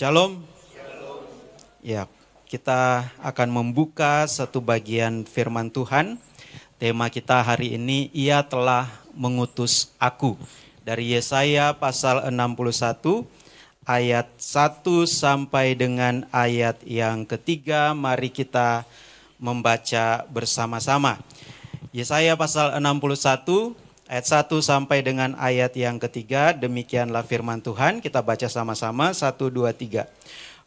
Shalom. Ya, kita akan membuka satu bagian firman Tuhan. Tema kita hari ini, Ia telah mengutus aku. Dari Yesaya pasal 61 ayat 1 sampai dengan ayat yang ketiga. Mari kita membaca bersama-sama. Yesaya pasal 61 ayat 1 sampai dengan ayat yang ketiga. Demikianlah firman Tuhan. Kita baca sama-sama. 1, 2, 3.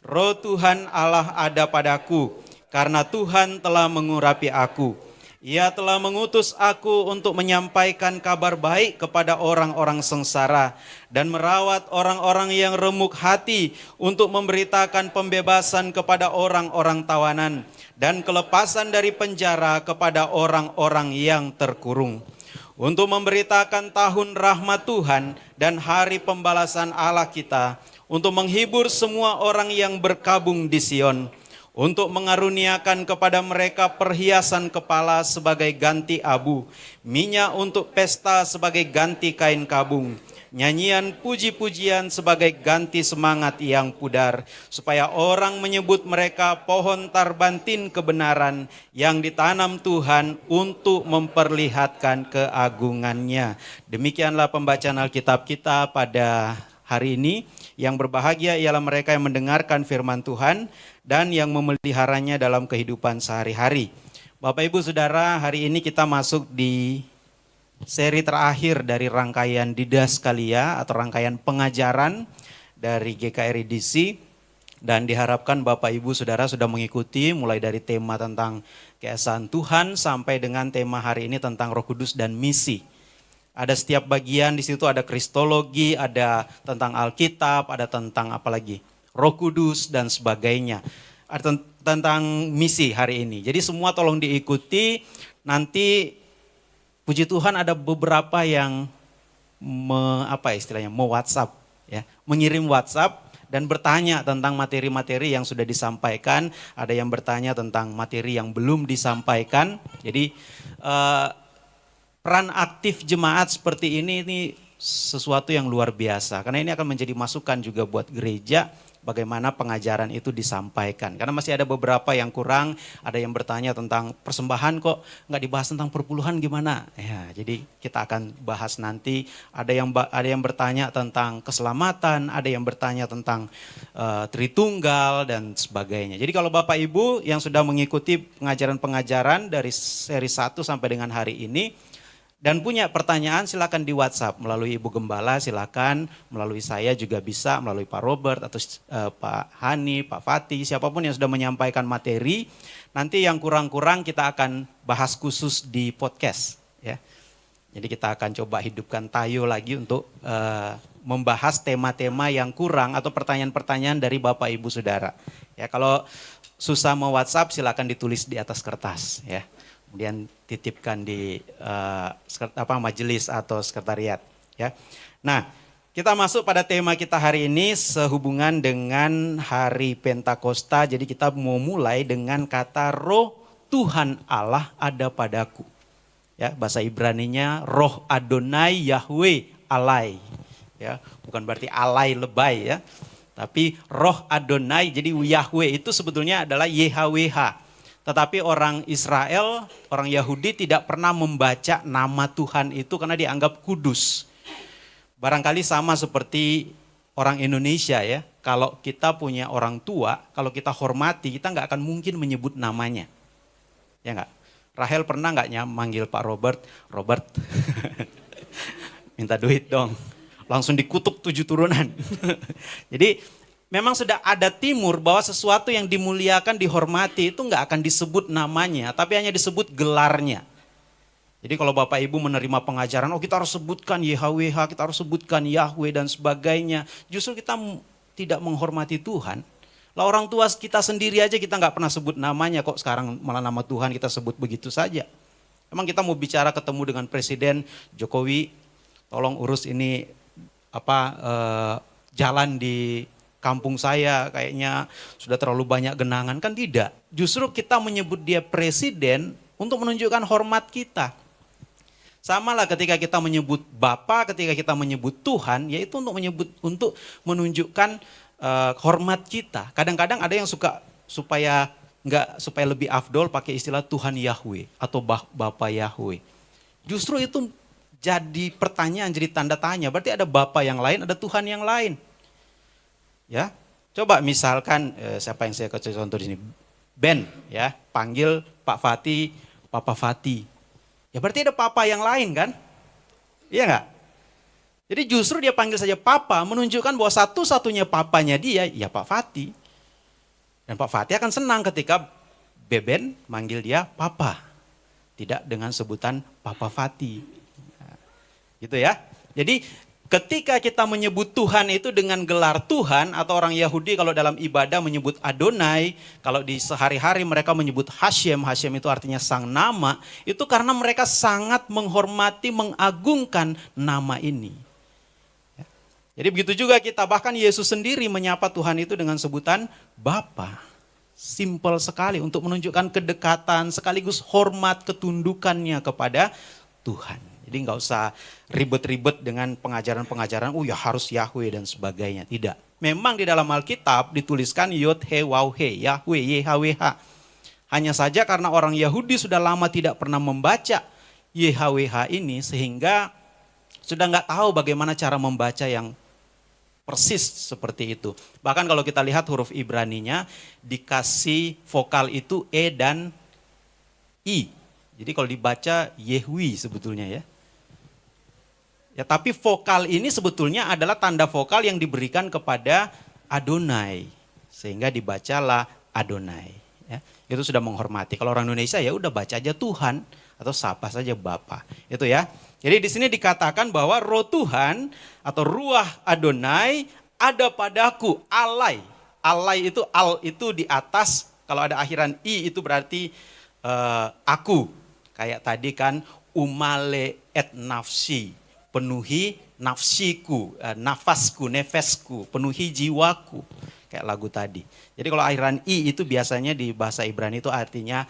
Roh Tuhan Allah ada padaku, karena Tuhan telah mengurapi aku. Ia telah mengutus aku untuk menyampaikan kabar baik kepada orang-orang sengsara dan merawat orang-orang yang remuk hati, untuk memberitakan pembebasan kepada orang-orang tawanan dan kelepasan dari penjara kepada orang-orang yang terkurung, untuk memberitakan tahun rahmat Tuhan dan hari pembalasan Allah kita, untuk menghibur semua orang yang berkabung di Sion, untuk mengaruniakan kepada mereka perhiasan kepala sebagai ganti abu, minyak untuk pesta sebagai ganti kain kabung, nyanyian puji-pujian sebagai ganti semangat yang pudar, supaya orang menyebut mereka pohon tarbantin kebenaran yang ditanam Tuhan untuk memperlihatkan keagungannya. Demikianlah pembacaan Alkitab kita pada hari ini. Yang berbahagia ialah mereka yang mendengarkan firman Tuhan dan yang memeliharanya dalam kehidupan sehari-hari. Bapak Ibu Saudara, hari ini kita masuk di seri terakhir dari rangkaian Didaskalia atau rangkaian pengajaran dari GKRI DC. Dan diharapkan Bapak Ibu Saudara sudah mengikuti mulai dari tema tentang keesaan Tuhan sampai dengan tema hari ini tentang Roh Kudus dan misi. Ada setiap bagian di situ, ada kristologi, ada tentang Alkitab, ada tentang apalagi Roh Kudus dan sebagainya. Ada tentang misi hari ini. Jadi semua tolong diikuti. Nanti puji Tuhan ada beberapa yang WhatsApp ya, mengirim WhatsApp dan bertanya tentang materi-materi yang sudah disampaikan. Ada yang bertanya tentang materi yang belum disampaikan. Jadi peran aktif jemaat seperti ini sesuatu yang luar biasa. Karena ini akan menjadi masukan juga buat gereja bagaimana pengajaran itu disampaikan. Karena masih ada beberapa yang kurang, ada yang bertanya tentang persembahan kok nggak dibahas tentang perpuluhan gimana. Ya, jadi kita akan bahas nanti. Ada yang bertanya tentang keselamatan, ada yang bertanya tentang Tritunggal dan sebagainya. Jadi kalau Bapak Ibu yang sudah mengikuti pengajaran-pengajaran dari seri 1 sampai dengan hari ini, dan punya pertanyaan, silakan di WhatsApp melalui Ibu Gembala, silakan melalui saya juga bisa, melalui Pak Robert atau Pak Hani, Pak Fatih, siapapun yang sudah menyampaikan materi. Nanti yang kurang-kurang kita akan bahas khusus di podcast ya. Jadi kita akan coba hidupkan Tayo lagi untuk membahas tema-tema yang kurang atau pertanyaan-pertanyaan dari Bapak Ibu Saudara. Ya, kalau susah mau WhatsApp silakan ditulis di atas kertas ya. Kemudian titipkan di majelis atau sekretariat ya. Nah, kita masuk pada tema kita hari ini sehubungan dengan hari Pentakosta. Jadi kita mau mulai dengan kata Roh Tuhan Allah ada padaku. Ya, bahasa Ibraninya Roh Adonai Yahweh Alai. Ya, bukan berarti alai lebay ya. Tapi Roh Adonai, jadi Yahweh itu sebetulnya adalah YHWH. Tetapi orang Israel, orang Yahudi tidak pernah membaca nama Tuhan itu karena dianggap kudus. Barangkali sama seperti orang Indonesia ya. Kalau kita punya orang tua, kalau kita hormati, kita nggak akan mungkin menyebut namanya. Ya nggak? Rahel pernah nggak manggil Pak Robert, Robert, minta duit dong. Langsung dikutuk 7 turunan. Jadi memang sudah ada timur bahwa sesuatu yang dimuliakan, dihormati itu nggak akan disebut namanya, tapi hanya disebut gelarnya. Jadi kalau Bapak Ibu menerima pengajaran, kita harus sebutkan YHWH, kita harus sebutkan Yahweh dan sebagainya. Justru kita tidak menghormati Tuhan. Lah orang tua kita sendiri aja kita nggak pernah sebut namanya, kok sekarang malah nama Tuhan kita sebut begitu saja. Emang kita mau bicara ketemu dengan Presiden Jokowi, tolong urus ini jalan di kampung saya kayaknya sudah terlalu banyak genangan, kan tidak. Justru kita menyebut dia presiden untuk menunjukkan hormat kita. Sama lah ketika kita menyebut Bapa, ketika kita menyebut Tuhan, yaitu untuk menunjukkan hormat kita. Kadang-kadang ada yang suka supaya lebih afdol pakai istilah Tuhan Yahweh atau Bapa Yahweh. Justru itu jadi pertanyaan, jadi tanda tanya. Berarti ada Bapa yang lain, ada Tuhan yang lain. Ya, coba misalkan siapa yang saya kasih contoh di sini, Ben, ya, panggil Pak Fati, Papa Fati. Ya berarti ada Papa yang lain kan? Iya nggak? Jadi justru dia panggil saja Papa, menunjukkan bahwa satu-satunya papanya dia, ya Pak Fati. Dan Pak Fati akan senang ketika Beben manggil dia Papa. Tidak dengan sebutan Papa Fati. Nah, gitu ya. Jadi ketika kita menyebut Tuhan itu dengan gelar Tuhan, atau orang Yahudi kalau dalam ibadah menyebut Adonai, kalau di sehari-hari mereka menyebut Hashem, Hashem itu artinya sang nama, itu karena mereka sangat menghormati, mengagungkan nama ini. Jadi begitu juga kita, bahkan Yesus sendiri menyapa Tuhan itu dengan sebutan Bapa. Simple sekali untuk menunjukkan kedekatan sekaligus hormat ketundukannya kepada Tuhan. Jadi nggak usah ribet-ribet dengan pengajaran-pengajaran, ya harus Yahweh dan sebagainya. Tidak. Memang di dalam Alkitab dituliskan Yod He Waw He, Yahweh, YHWH. Hanya saja karena orang Yahudi sudah lama tidak pernah membaca YHWH ini, sehingga sudah nggak tahu bagaimana cara membaca yang persis seperti itu. Bahkan kalau kita lihat huruf Ibraninya dikasih vokal itu E dan I. Jadi kalau dibaca Yehwi sebetulnya ya. Ya tapi vokal ini sebetulnya adalah tanda vokal yang diberikan kepada Adonai. Sehingga dibacalah Adonai. Ya. Itu sudah menghormati. Kalau orang Indonesia ya udah baca aja Tuhan atau sapa saja Bapa. Itu ya. Jadi di sini dikatakan bahwa roh Tuhan atau ruah Adonai ada padaku, alai. Alai itu al itu di atas, kalau ada akhiran i itu berarti aku. Kayak tadi kan umale et nafsi, penuhi nafsiku, nafasku, nefesku, penuhi jiwaku. Kayak lagu tadi. Jadi kalau akhiran i itu biasanya di bahasa Ibrani itu artinya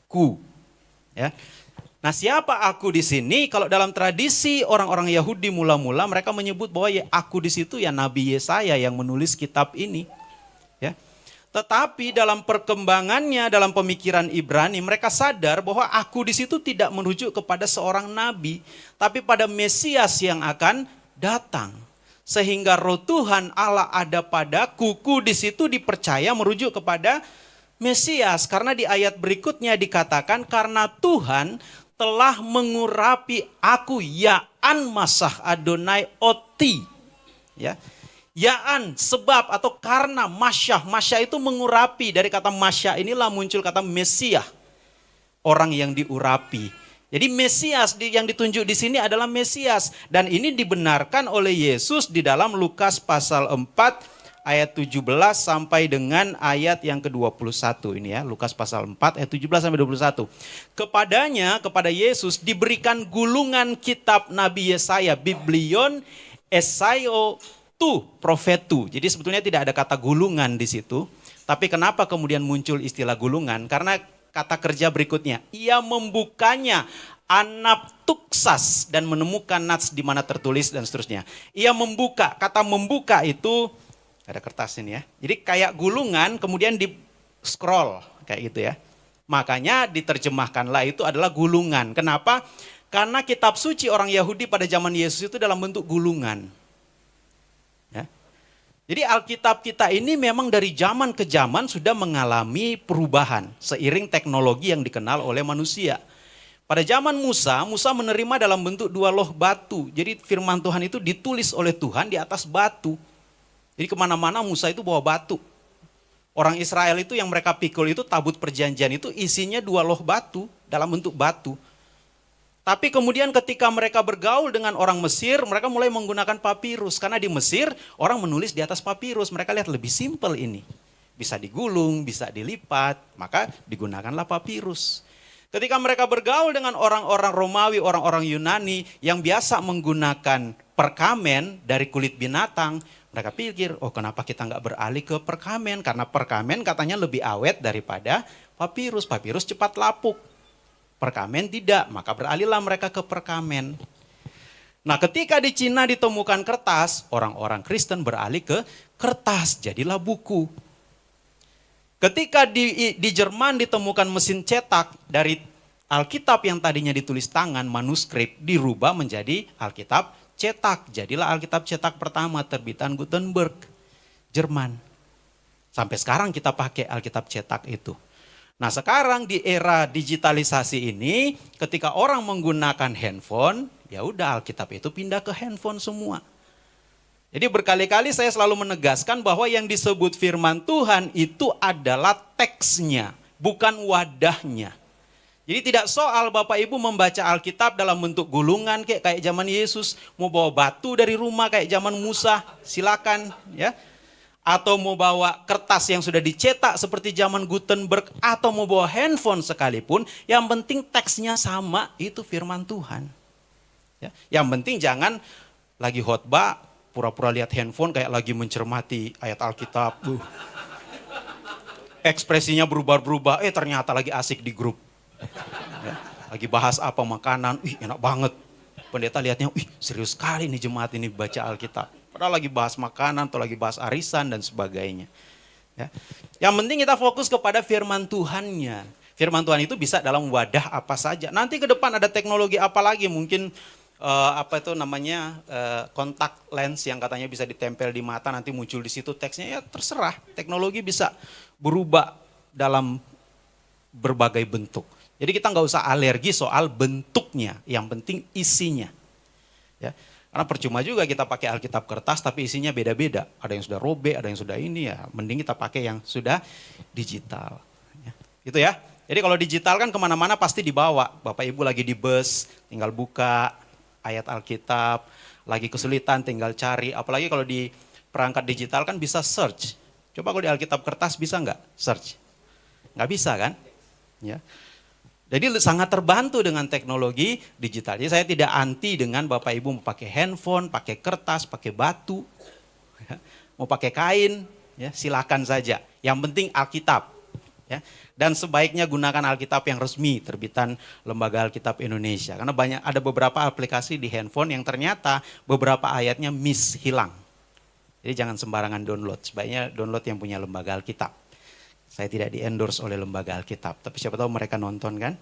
ku. Ya. Nah, siapa aku di sini? Kalau dalam tradisi orang-orang Yahudi mula-mula mereka menyebut bahwa ya aku di situ ya Nabi Yesaya yang menulis kitab ini. Ya. Tetapi dalam perkembangannya, dalam pemikiran Ibrani, mereka sadar bahwa aku di situ tidak merujuk kepada seorang nabi, tapi pada Mesias yang akan datang. Sehingga roh Tuhan Allah ada padaku, ku di situ dipercaya merujuk kepada Mesias. Karena di ayat berikutnya dikatakan karena Tuhan telah mengurapi aku, ya'an masah Adonai oti. Ya. Ya'an sebab atau karena masyah. Masyah itu mengurapi. Dari kata masyah inilah muncul kata Mesias. Orang yang diurapi. Jadi Mesias yang ditunjuk di sini adalah Mesias. Dan ini dibenarkan oleh Yesus di dalam Lukas pasal 4 ayat 17 sampai dengan ayat yang ke-21 ini ya. Lukas pasal 4 ayat 17 sampai 21. Kepada Yesus diberikan gulungan kitab Nabi Yesaya, Biblion Esaio tu profetu. Jadi sebetulnya tidak ada kata gulungan di situ. Tapi kenapa kemudian muncul istilah gulungan? Karena kata kerja berikutnya, ia membukanya anaptuksas dan menemukan nats di mana tertulis dan seterusnya. Ia membuka, kata membuka itu ada kertas ini ya. Jadi kayak gulungan kemudian di scroll kayak gitu ya. Makanya diterjemahkanlah itu adalah gulungan. Kenapa? Karena kitab suci orang Yahudi pada zaman Yesus itu dalam bentuk gulungan. Ya. Jadi Alkitab kita ini memang dari zaman ke zaman sudah mengalami perubahan seiring teknologi yang dikenal oleh manusia. Pada zaman Musa menerima dalam bentuk 2 loh batu. Jadi firman Tuhan itu ditulis oleh Tuhan di atas batu. Jadi kemana-mana Musa itu bawa batu. Orang Israel itu yang mereka pikul itu tabut perjanjian itu isinya 2 loh batu dalam bentuk batu. Tapi kemudian ketika mereka bergaul dengan orang Mesir, mereka mulai menggunakan papirus. Karena di Mesir orang menulis di atas papirus. Mereka lihat lebih simpel ini. Bisa digulung, bisa dilipat, maka digunakanlah papirus. Ketika mereka bergaul dengan orang-orang Romawi, orang-orang Yunani yang biasa menggunakan perkamen dari kulit binatang, mereka pikir, oh kenapa kita nggak beralih ke perkamen? Karena perkamen katanya lebih awet daripada papirus. Papirus cepat lapuk. Perkamen tidak, maka beralihlah mereka ke perkamen. Nah, ketika di Cina ditemukan kertas, orang-orang Kristen beralih ke kertas, jadilah buku. Ketika di Jerman ditemukan mesin cetak, dari Alkitab yang tadinya ditulis tangan, manuskrip, dirubah menjadi Alkitab cetak. Jadilah Alkitab cetak pertama terbitan Gutenberg, Jerman. Sampai sekarang kita pakai Alkitab cetak itu. Nah, sekarang di era digitalisasi ini, ketika orang menggunakan handphone, ya udah Alkitab itu pindah ke handphone semua. Jadi berkali-kali saya selalu menegaskan bahwa yang disebut firman Tuhan itu adalah teksnya, bukan wadahnya. Jadi tidak soal Bapak Ibu membaca Alkitab dalam bentuk gulungan kayak zaman Yesus, mau bawa batu dari rumah kayak zaman Musa, silakan ya. Atau mau bawa kertas yang sudah dicetak seperti zaman Gutenberg, atau mau bawa handphone sekalipun, yang penting teksnya sama, itu firman Tuhan. Ya. Yang penting jangan lagi khotbah pura-pura lihat handphone kayak lagi mencermati ayat Alkitab. Ekspresinya berubah-berubah, ternyata lagi asik di grup. Ya, lagi bahas apa makanan, enak banget. Pendeta lihatnya, serius sekali nih jemaat ini baca Alkitab. Padahal lagi bahas makanan atau lagi bahas arisan dan sebagainya. Ya. Yang penting kita fokus kepada firman Tuhannya. Firman Tuhan itu bisa dalam wadah apa saja. Nanti ke depan ada teknologi apa lagi, mungkin kontak lens yang katanya bisa ditempel di mata, nanti muncul di situ teksnya, ya terserah. Teknologi bisa berubah dalam berbagai bentuk. Jadi kita nggak usah alergi soal bentuknya, yang penting isinya. Ya, karena percuma juga kita pakai Alkitab kertas tapi isinya beda-beda. Ada yang sudah robek, ada yang sudah ini, ya mending kita pakai yang sudah digital. Ya, gitu ya. Jadi kalau digital kan kemana-mana pasti dibawa. Bapak Ibu lagi di bus, tinggal buka ayat Alkitab, lagi kesulitan tinggal cari, apalagi kalau di perangkat digital kan bisa search. Coba kalau di Alkitab kertas bisa nggak search? Nggak bisa kan? Ya. Jadi sangat terbantu dengan teknologi digital. Jadi saya tidak anti dengan Bapak Ibu mau pakai handphone, pakai kertas, pakai batu, ya. Mau pakai kain, ya silakan saja. Yang penting Alkitab. Ya. Dan sebaiknya gunakan Alkitab yang resmi terbitan Lembaga Alkitab Indonesia. Karena ada beberapa aplikasi di handphone yang ternyata beberapa ayatnya hilang. Jadi jangan sembarangan download. Sebaiknya download yang punya Lembaga Alkitab. Saya tidak di-endorse oleh Lembaga Alkitab, tapi siapa tahu mereka nonton kan.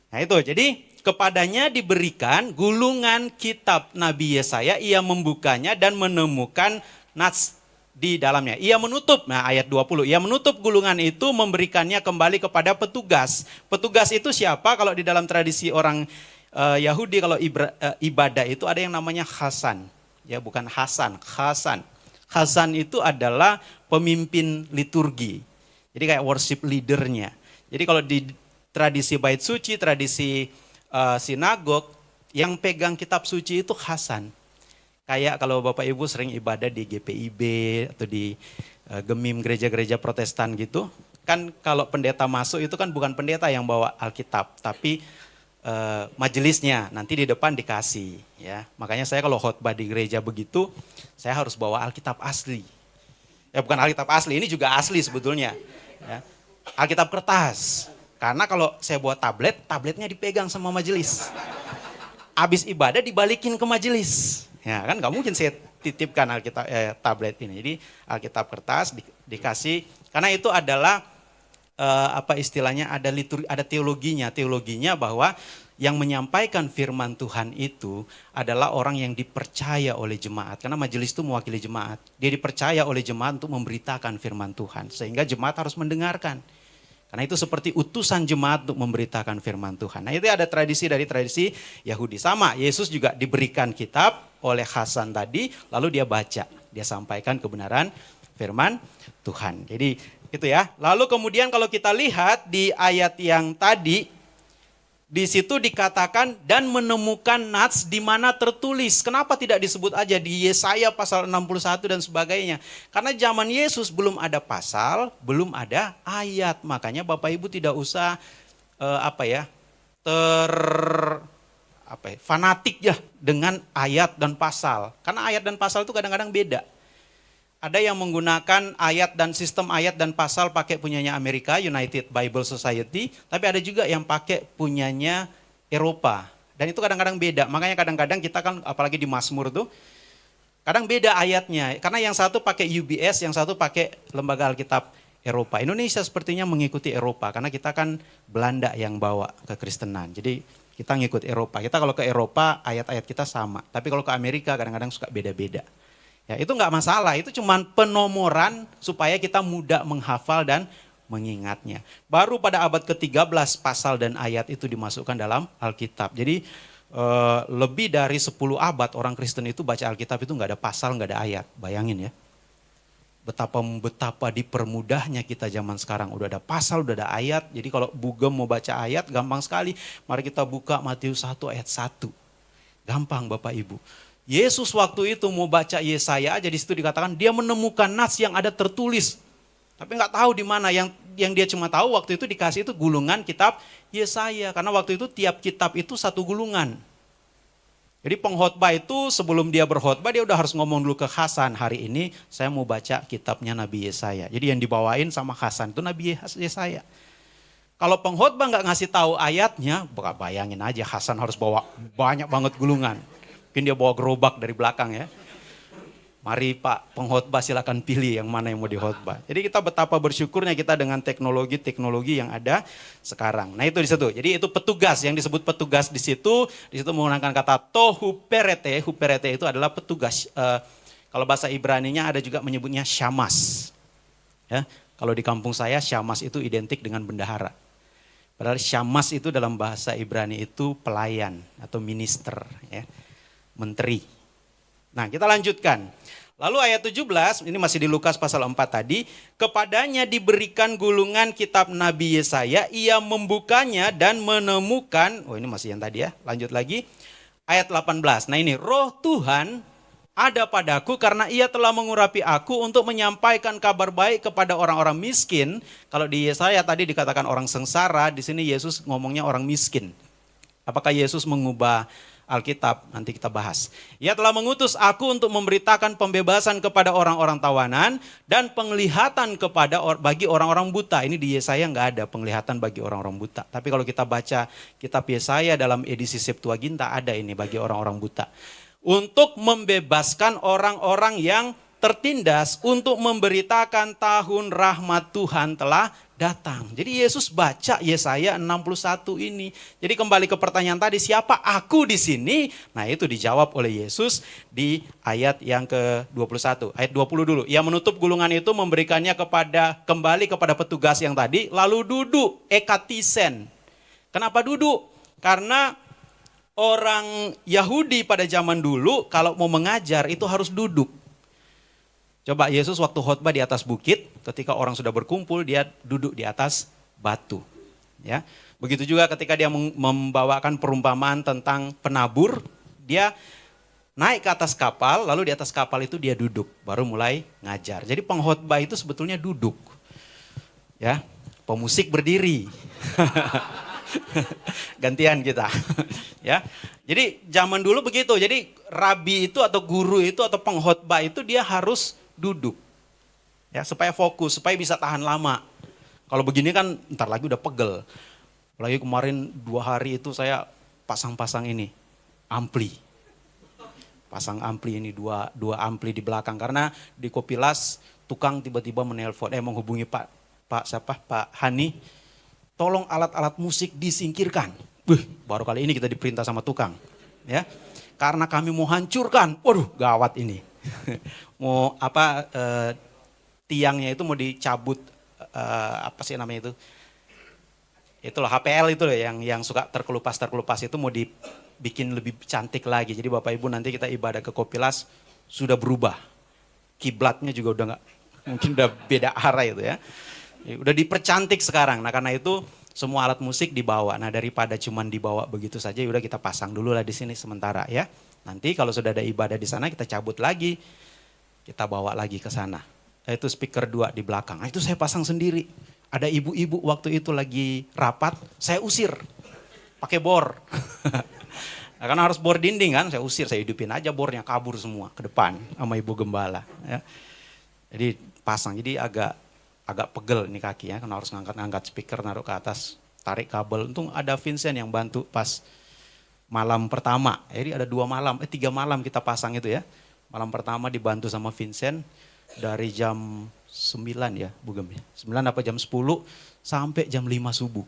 Nah itu, jadi kepadanya diberikan gulungan kitab Nabi Yesaya, ia membukanya dan menemukan nats di dalamnya. Ia menutup, nah ayat 20, ia menutup gulungan itu memberikannya kembali kepada petugas. Petugas itu siapa? Kalau di dalam tradisi orang Yahudi, kalau ibadah itu ada yang namanya Khasan. Ya bukan Hasan, Khasan. Khasan itu adalah pemimpin liturgi. Jadi kayak worship leadernya. Jadi kalau di tradisi bait suci, tradisi sinagog, yang pegang kitab suci itu Khasan. Kayak kalau Bapak Ibu sering ibadah di GPIB atau di Gemim gereja-gereja Protestan gitu. Kan kalau pendeta masuk itu kan bukan pendeta yang bawa Alkitab, tapi majelisnya nanti di depan dikasih. Ya, makanya saya kalau khotbah di gereja begitu, saya harus bawa Alkitab asli. Ya bukan Alkitab asli, ini juga asli sebetulnya. Ya. Alkitab kertas. Karena kalau saya buat tabletnya dipegang sama majelis. Habis ibadah dibalikin ke majelis. Ya kan nggak mungkin saya titipkan Alkitab tablet ini. Jadi Alkitab kertas dikasih, karena itu adalah istilahnya ada liturgi, ada teologinya. Teologinya bahwa yang menyampaikan firman Tuhan itu adalah orang yang dipercaya oleh jemaat. Karena majelis itu mewakili jemaat. Dia dipercaya oleh jemaat untuk memberitakan firman Tuhan. Sehingga jemaat harus mendengarkan. Karena itu seperti utusan jemaat untuk memberitakan firman Tuhan. Nah itu ada tradisi dari tradisi Yahudi. Sama, Yesus juga diberikan kitab oleh Hasan tadi. Lalu dia baca, dia sampaikan kebenaran firman Tuhan. Jadi itu ya. Lalu kemudian kalau kita lihat di ayat yang tadi, di situ dikatakan dan menemukan nats di mana tertulis. Kenapa tidak disebut aja di Yesaya pasal 61 dan sebagainya? Karena zaman Yesus belum ada pasal, belum ada ayat. Makanya Bapak Ibu tidak usah fanatik ya dengan ayat dan pasal. Karena ayat dan pasal itu kadang-kadang beda. Ada yang menggunakan ayat dan sistem ayat dan pasal pakai punyanya Amerika, United Bible Society. Tapi ada juga yang pakai punyanya Eropa. Dan itu kadang-kadang beda. Makanya kadang-kadang kita kan apalagi di Mazmur tuh kadang beda ayatnya. Karena yang satu pakai UBS, yang satu pakai Lembaga Alkitab Eropa. Indonesia sepertinya mengikuti Eropa karena kita kan Belanda yang bawa kekristenan. Jadi kita ngikut Eropa. Kita kalau ke Eropa ayat-ayat kita sama. Tapi kalau ke Amerika kadang-kadang suka beda-beda. Ya, itu nggak masalah, itu cuma penomoran supaya kita mudah menghafal dan mengingatnya. Baru pada abad ke-13 pasal dan ayat itu dimasukkan dalam Alkitab. Jadi lebih dari 10 abad orang Kristen itu baca Alkitab itu nggak ada pasal, nggak ada ayat. Bayangin ya. Betapa dipermudahnya kita zaman sekarang. Udah ada pasal, udah ada ayat. Jadi kalau bugem mau baca ayat gampang sekali. Mari kita buka Matius 1 ayat 1. Gampang Bapak Ibu. Yesus waktu itu mau baca Yesaya aja, di situ dikatakan dia menemukan nas yang ada tertulis. Tapi nggak tahu di mana, yang dia cuma tahu waktu itu dikasih itu gulungan kitab Yesaya. Karena waktu itu tiap kitab itu satu gulungan. Jadi pengkhotbah itu sebelum dia berkhotbah dia udah harus ngomong dulu ke Hasan, hari ini saya mau baca kitabnya Nabi Yesaya. Jadi yang dibawain sama Hasan itu Nabi Yesaya. Kalau pengkhotbah nggak ngasih tahu ayatnya, bayangin aja Hasan harus bawa banyak banget gulungan. Mungkin dia bawa gerobak dari belakang ya. Mari Pak pengkhotbah silakan pilih yang mana yang mau dikhotbah. Jadi kita betapa bersyukurnya kita dengan teknologi yang ada sekarang. Nah itu di situ. Jadi itu petugas, yang disebut petugas di situ menggunakan kata tohuperete. Huperete itu adalah petugas. Kalau bahasa Ibraninya ada juga menyebutnya syamas. Ya, kalau di kampung saya syamas itu identik dengan bendahara. Padahal syamas itu dalam bahasa Ibrani itu pelayan atau minister ya. Menteri. Nah kita lanjutkan. Lalu ayat 17, ini masih di Lukas pasal 4 tadi. Kepadanya diberikan gulungan kitab Nabi Yesaya, ia membukanya dan menemukan, ini masih yang tadi ya, lanjut lagi. Ayat 18, nah ini roh Tuhan ada padaku karena ia telah mengurapi aku untuk menyampaikan kabar baik kepada orang-orang miskin. Kalau di Yesaya tadi dikatakan orang sengsara, di sini Yesus ngomongnya orang miskin. Apakah Yesus mengubah Alkitab? Nanti kita bahas. Ia telah mengutus aku untuk memberitakan pembebasan kepada orang-orang tawanan dan penglihatan bagi orang-orang buta. Ini di Yesaya nggak ada penglihatan bagi orang-orang buta. Tapi kalau kita baca kitab Yesaya dalam edisi Septuaginta ada ini bagi orang-orang buta. Untuk membebaskan orang-orang yang tertindas, untuk memberitakan tahun rahmat Tuhan telah datang. Jadi Yesus baca Yesaya 61 ini. Jadi kembali ke pertanyaan tadi, siapa aku di sini? Nah itu dijawab oleh Yesus di ayat yang ke-21. Ayat 20 dulu. Ia menutup gulungan itu, memberikannya kembali kepada petugas yang tadi, lalu duduk, ekatisen. Kenapa duduk? Karena orang Yahudi pada zaman dulu kalau mau mengajar itu harus duduk. Coba Yesus waktu khotbah di atas bukit, ketika orang sudah berkumpul dia duduk di atas batu. Ya, begitu juga ketika dia membawakan perumpamaan tentang penabur, dia naik ke atas kapal, lalu di atas kapal itu dia duduk, baru mulai ngajar. Jadi pengkhotbah itu sebetulnya duduk. Ya, pemusik berdiri. Gantian kita. Ya. Jadi zaman dulu begitu. Jadi rabi itu atau guru itu atau pengkhotbah itu dia harus duduk. Ya, supaya fokus, supaya bisa tahan lama. Kalau begini kan ntar lagi udah pegel. Apalagi kemarin 2 hari itu saya pasang-pasang ini ampli. Pasang ampli ini dua ampli di belakang karena di Kopilas tukang tiba-tiba menelpon menghubungi Pak Hani, tolong alat-alat musik disingkirkan. Baru kali ini kita diperintah sama tukang. Ya. Karena kami mau hancurkan. Waduh, gawat ini. Mau tiangnya itu mau dicabut, apa sih namanya itu? Itulah HPL itu loh yang suka terkelupas itu mau dibikin lebih cantik lagi. Jadi Bapak Ibu nanti kita ibadah ke Kopilas sudah berubah. Kiblatnya juga udah nggak, mungkin udah beda arah itu ya. Udah dipercantik sekarang. Nah karena itu semua alat musik dibawa. Nah daripada cuman dibawa begitu saja, udah kita pasang dulu lah di sini sementara ya. Nanti kalau sudah ada ibadah di sana kita cabut lagi, kita bawa lagi ke sana. Itu speaker 2 di belakang. Nah, itu saya pasang sendiri. Ada ibu-ibu waktu itu lagi rapat, saya usir pakai bor. Nah, karena harus bor dinding kan, saya usir, saya hidupin aja bornya, kabur semua ke depan sama ibu gembala. Ya. Jadi pasang, jadi agak pegel ini kakinya, karena harus ngangkat speaker naruh ke atas, tarik kabel. Untung ada Vincent yang bantu pas malam pertama. Jadi ada 3 malam kita pasang itu ya. Malam pertama dibantu sama Vincent dari jam 9 ya Bu Gem. 9 apa jam 10 sampai jam 5 subuh.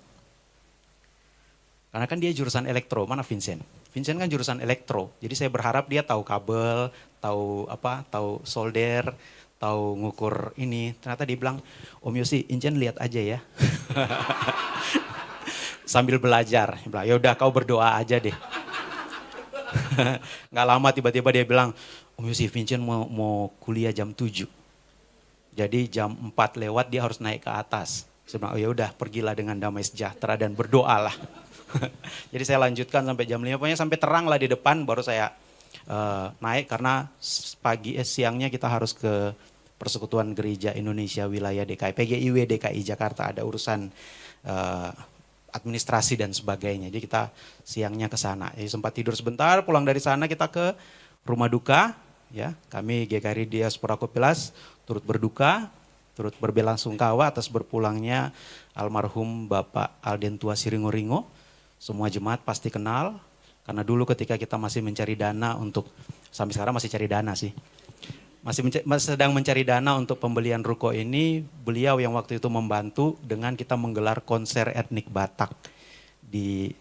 Karena kan dia jurusan elektro, mana Vincent? Vincent kan jurusan elektro. Jadi saya berharap dia tahu kabel, tahu solder, tahu ngukur ini. Ternyata dia bilang, Om Yosi, Incen lihat aja ya. Sambil belajar. Ya udah kau berdoa aja deh. Nggak lama tiba-tiba dia bilang, Om Yosi, Vincent mau kuliah jam 7. Jadi jam 4 lewat dia harus naik ke atas. Saya bilang, oh ya udah pergilah dengan damai sejahtera dan berdoalah. Jadi saya lanjutkan sampai jam 5, pokoknya sampai terang lah di depan baru saya naik karena siangnya kita harus ke Persekutuan Gereja Indonesia Wilayah DKI, PGIW DKI Jakarta, ada urusan administrasi dan sebagainya. Jadi kita siangnya ke sana. Jadi sempat tidur sebentar, pulang dari sana kita ke rumah duka, ya. Kami GKRI Diaspora Kopilas turut berduka, turut berbelasungkawa atas berpulangnya almarhum Bapak Aldentua Siringo-Ringo. Semua jemaat pasti kenal, karena dulu ketika kita masih mencari dana untuk, sampai sekarang masih cari dana sih. Masih sedang mencari dana untuk pembelian ruko ini, beliau yang waktu itu membantu dengan kita menggelar konser etnik Batak di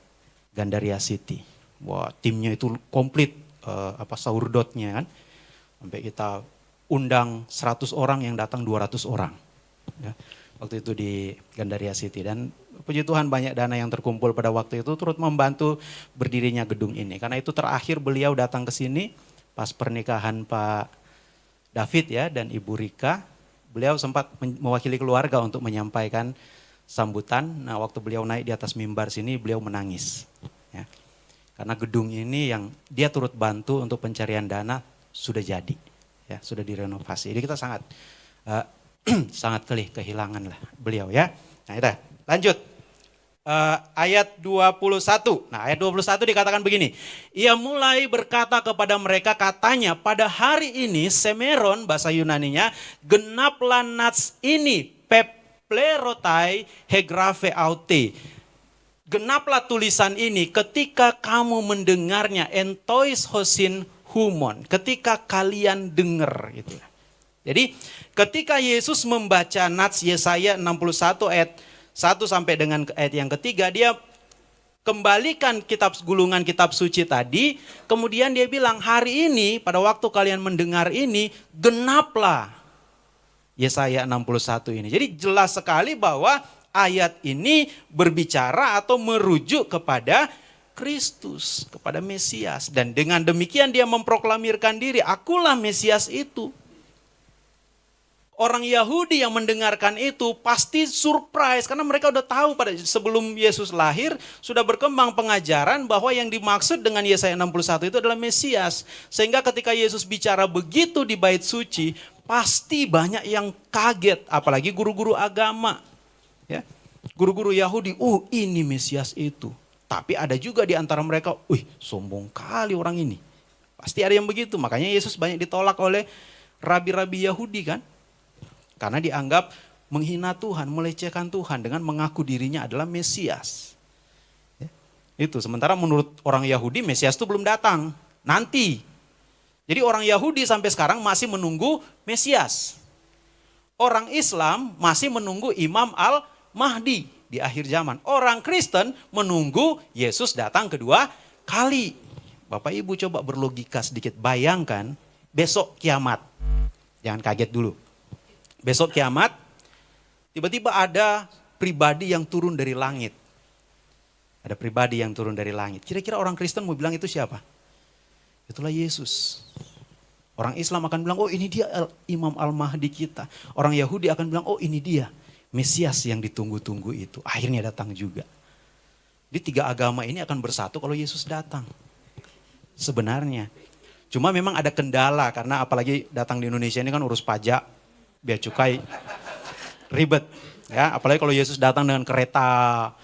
Gandaria City. Wah, timnya itu komplit, saurdotnya kan. Sampai kita undang 100 orang yang datang 200 orang. Ya. Waktu itu di Gandaria City, dan puji Tuhan banyak dana yang terkumpul pada waktu itu turut membantu berdirinya gedung ini. Karena itu terakhir beliau datang ke sini pas pernikahan Pak David ya dan Ibu Rika. Beliau sempat mewakili keluarga untuk menyampaikan sambutan. Nah, waktu beliau naik di atas mimbar sini beliau menangis. Ya. Karena gedung ini yang dia turut bantu untuk pencarian dana sudah jadi, ya sudah direnovasi. Jadi kita sangat sangat kehilangan lah beliau ya. Nah itu lanjut. Ayat 21. Nah ayat 21 dikatakan begini. Ia mulai berkata kepada mereka, katanya pada hari ini semeron bahasa Yunaninya genaplah nats ini peplerotai hegrafe aute. Genaplah tulisan ini ketika kamu mendengarnya, entois hosin humon, ketika kalian dengar gitu. Jadi ketika Yesus membaca nats Yesaya 61 ayat 1 sampai dengan ayat yang ketiga, dia kembalikan gulungan kitab suci tadi, kemudian dia bilang hari ini pada waktu kalian mendengar ini genaplah Yesaya 61 ini. Jadi jelas sekali bahwa ayat ini berbicara atau merujuk kepada Kristus, kepada Mesias. Dan dengan demikian dia memproklamirkan diri, akulah Mesias itu. Orang Yahudi yang mendengarkan itu pasti surprise karena mereka udah tahu pada sebelum Yesus lahir sudah berkembang pengajaran bahwa yang dimaksud dengan Yesaya 61 itu adalah Mesias. Sehingga ketika Yesus bicara begitu di bait suci, pasti banyak yang kaget, apalagi guru-guru agama. Ya. Guru-guru Yahudi, ini Mesias itu. Tapi ada juga di antara mereka, sombong kali orang ini. Pasti ada yang begitu, makanya Yesus banyak ditolak oleh rabi-rabi Yahudi kan. Karena dianggap menghina Tuhan, melecehkan Tuhan dengan mengaku dirinya adalah Mesias. Ya, itu, sementara menurut orang Yahudi Mesias itu belum datang, nanti. Jadi orang Yahudi sampai sekarang masih menunggu Mesias. Orang Islam masih menunggu Imam Al-Mahdi di akhir zaman. Orang Kristen menunggu Yesus datang kedua kali. Bapak Ibu coba berlogika sedikit, bayangkan besok kiamat. Jangan kaget dulu. Besok kiamat, tiba-tiba ada pribadi yang turun dari langit. Ada pribadi yang turun dari langit. Kira-kira orang Kristen mau bilang itu siapa? Itulah Yesus. Orang Islam akan bilang, ini dia Imam Al-Mahdi kita. Orang Yahudi akan bilang, ini dia Mesias yang ditunggu-tunggu itu. Akhirnya datang juga. Di 3 agama ini akan bersatu kalau Yesus datang. Sebenarnya. Cuma memang ada kendala karena apalagi datang di Indonesia ini kan urus pajak. Bea cukai ribet ya, apalagi kalau Yesus datang dengan kereta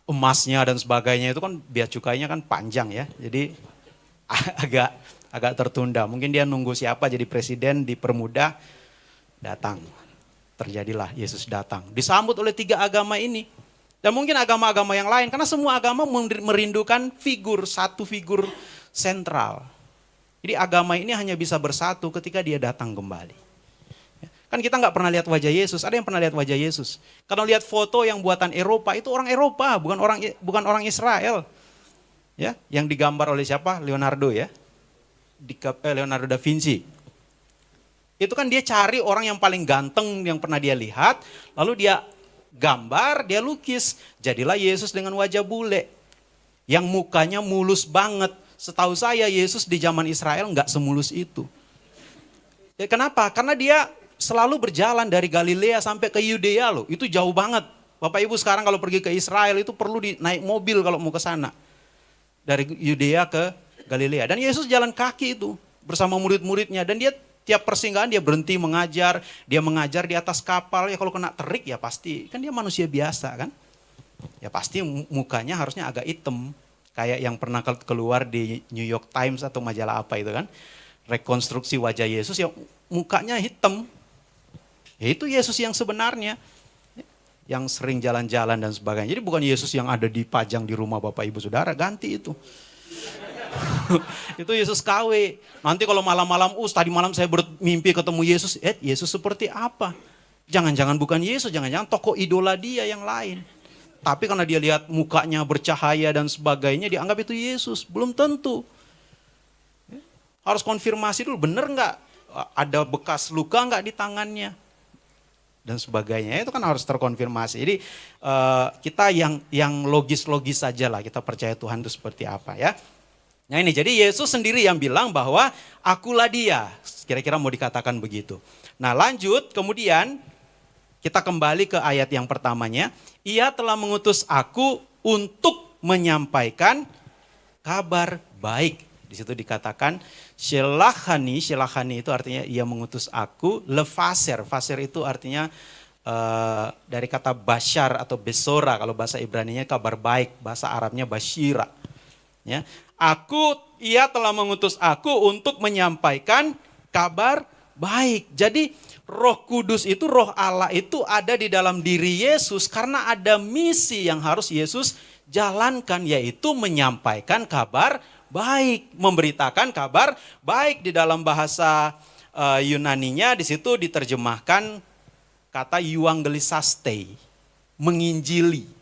emasnya dan sebagainya itu kan bea cukainya kan panjang ya, jadi agak tertunda. Mungkin dia nunggu siapa jadi presiden dipermudah, datang, terjadilah Yesus datang, disambut oleh 3 agama ini. Dan mungkin agama-agama yang lain, karena semua agama merindukan satu figur sentral. Jadi agama ini hanya bisa bersatu ketika dia datang kembali. Kan kita nggak pernah lihat wajah Yesus, ada yang pernah lihat wajah Yesus. Kalau lihat foto yang buatan Eropa, itu orang Eropa, bukan orang Israel. Ya, yang digambar oleh siapa? Leonardo ya. Leonardo da Vinci. Itu kan dia cari orang yang paling ganteng yang pernah dia lihat, lalu dia gambar, dia lukis. Jadilah Yesus dengan wajah bule. Yang mukanya mulus banget. Setahu saya Yesus di zaman Israel nggak semulus itu. Ya, kenapa? Karena dia selalu berjalan dari Galilea sampai ke Yudea loh. Itu jauh banget. Bapak Ibu sekarang kalau pergi ke Israel itu perlu naik mobil kalau mau ke sana. Dari Yudea ke Galilea. Dan Yesus jalan kaki itu bersama murid-muridnya. Dan dia tiap persinggahan dia berhenti mengajar. Dia mengajar di atas kapal. Ya kalau kena terik ya pasti. Kan dia manusia biasa kan. Ya pasti mukanya harusnya agak hitam. Kayak yang pernah keluar di New York Times atau majalah apa itu kan. Rekonstruksi wajah Yesus yang mukanya hitam. Ya itu Yesus yang sebenarnya. Yang sering jalan-jalan dan sebagainya. Jadi bukan Yesus yang ada dipajang di rumah Bapak Ibu Saudara. Ganti itu. Itu Yesus KW. Nanti kalau malam-malam, tadi malam saya bermimpi ketemu Yesus. Yesus seperti apa? Jangan-jangan bukan Yesus. Jangan-jangan tokoh idola dia yang lain. Tapi karena dia lihat mukanya bercahaya dan sebagainya, dianggap itu Yesus. Belum tentu. Harus konfirmasi dulu, benar nggak? Ada bekas luka nggak di tangannya? Dan sebagainya. Itu kan harus terkonfirmasi. Jadi kita yang logis-logis saja lah. Kita percaya Tuhan itu seperti apa ya. Nah ini, jadi Yesus sendiri yang bilang bahwa akulah dia. Kira-kira mau dikatakan begitu. Nah lanjut, kemudian kita kembali ke ayat yang pertamanya. Ia telah mengutus aku untuk menyampaikan kabar baik. Di situ dikatakan Shelachani itu artinya ia mengutus aku. Lefaser itu artinya dari kata bashar atau besora. Kalau bahasa Ibraninya kabar baik, bahasa Arabnya bashira. Ya. Ia telah mengutus aku untuk menyampaikan kabar baik. Jadi Roh Kudus itu, Roh Allah itu ada di dalam diri Yesus karena ada misi yang harus Yesus jalankan, yaitu menyampaikan kabar baik, memberitakan kabar baik. Di dalam bahasa Yunaninya di situ diterjemahkan kata euangelisaste, menginjili.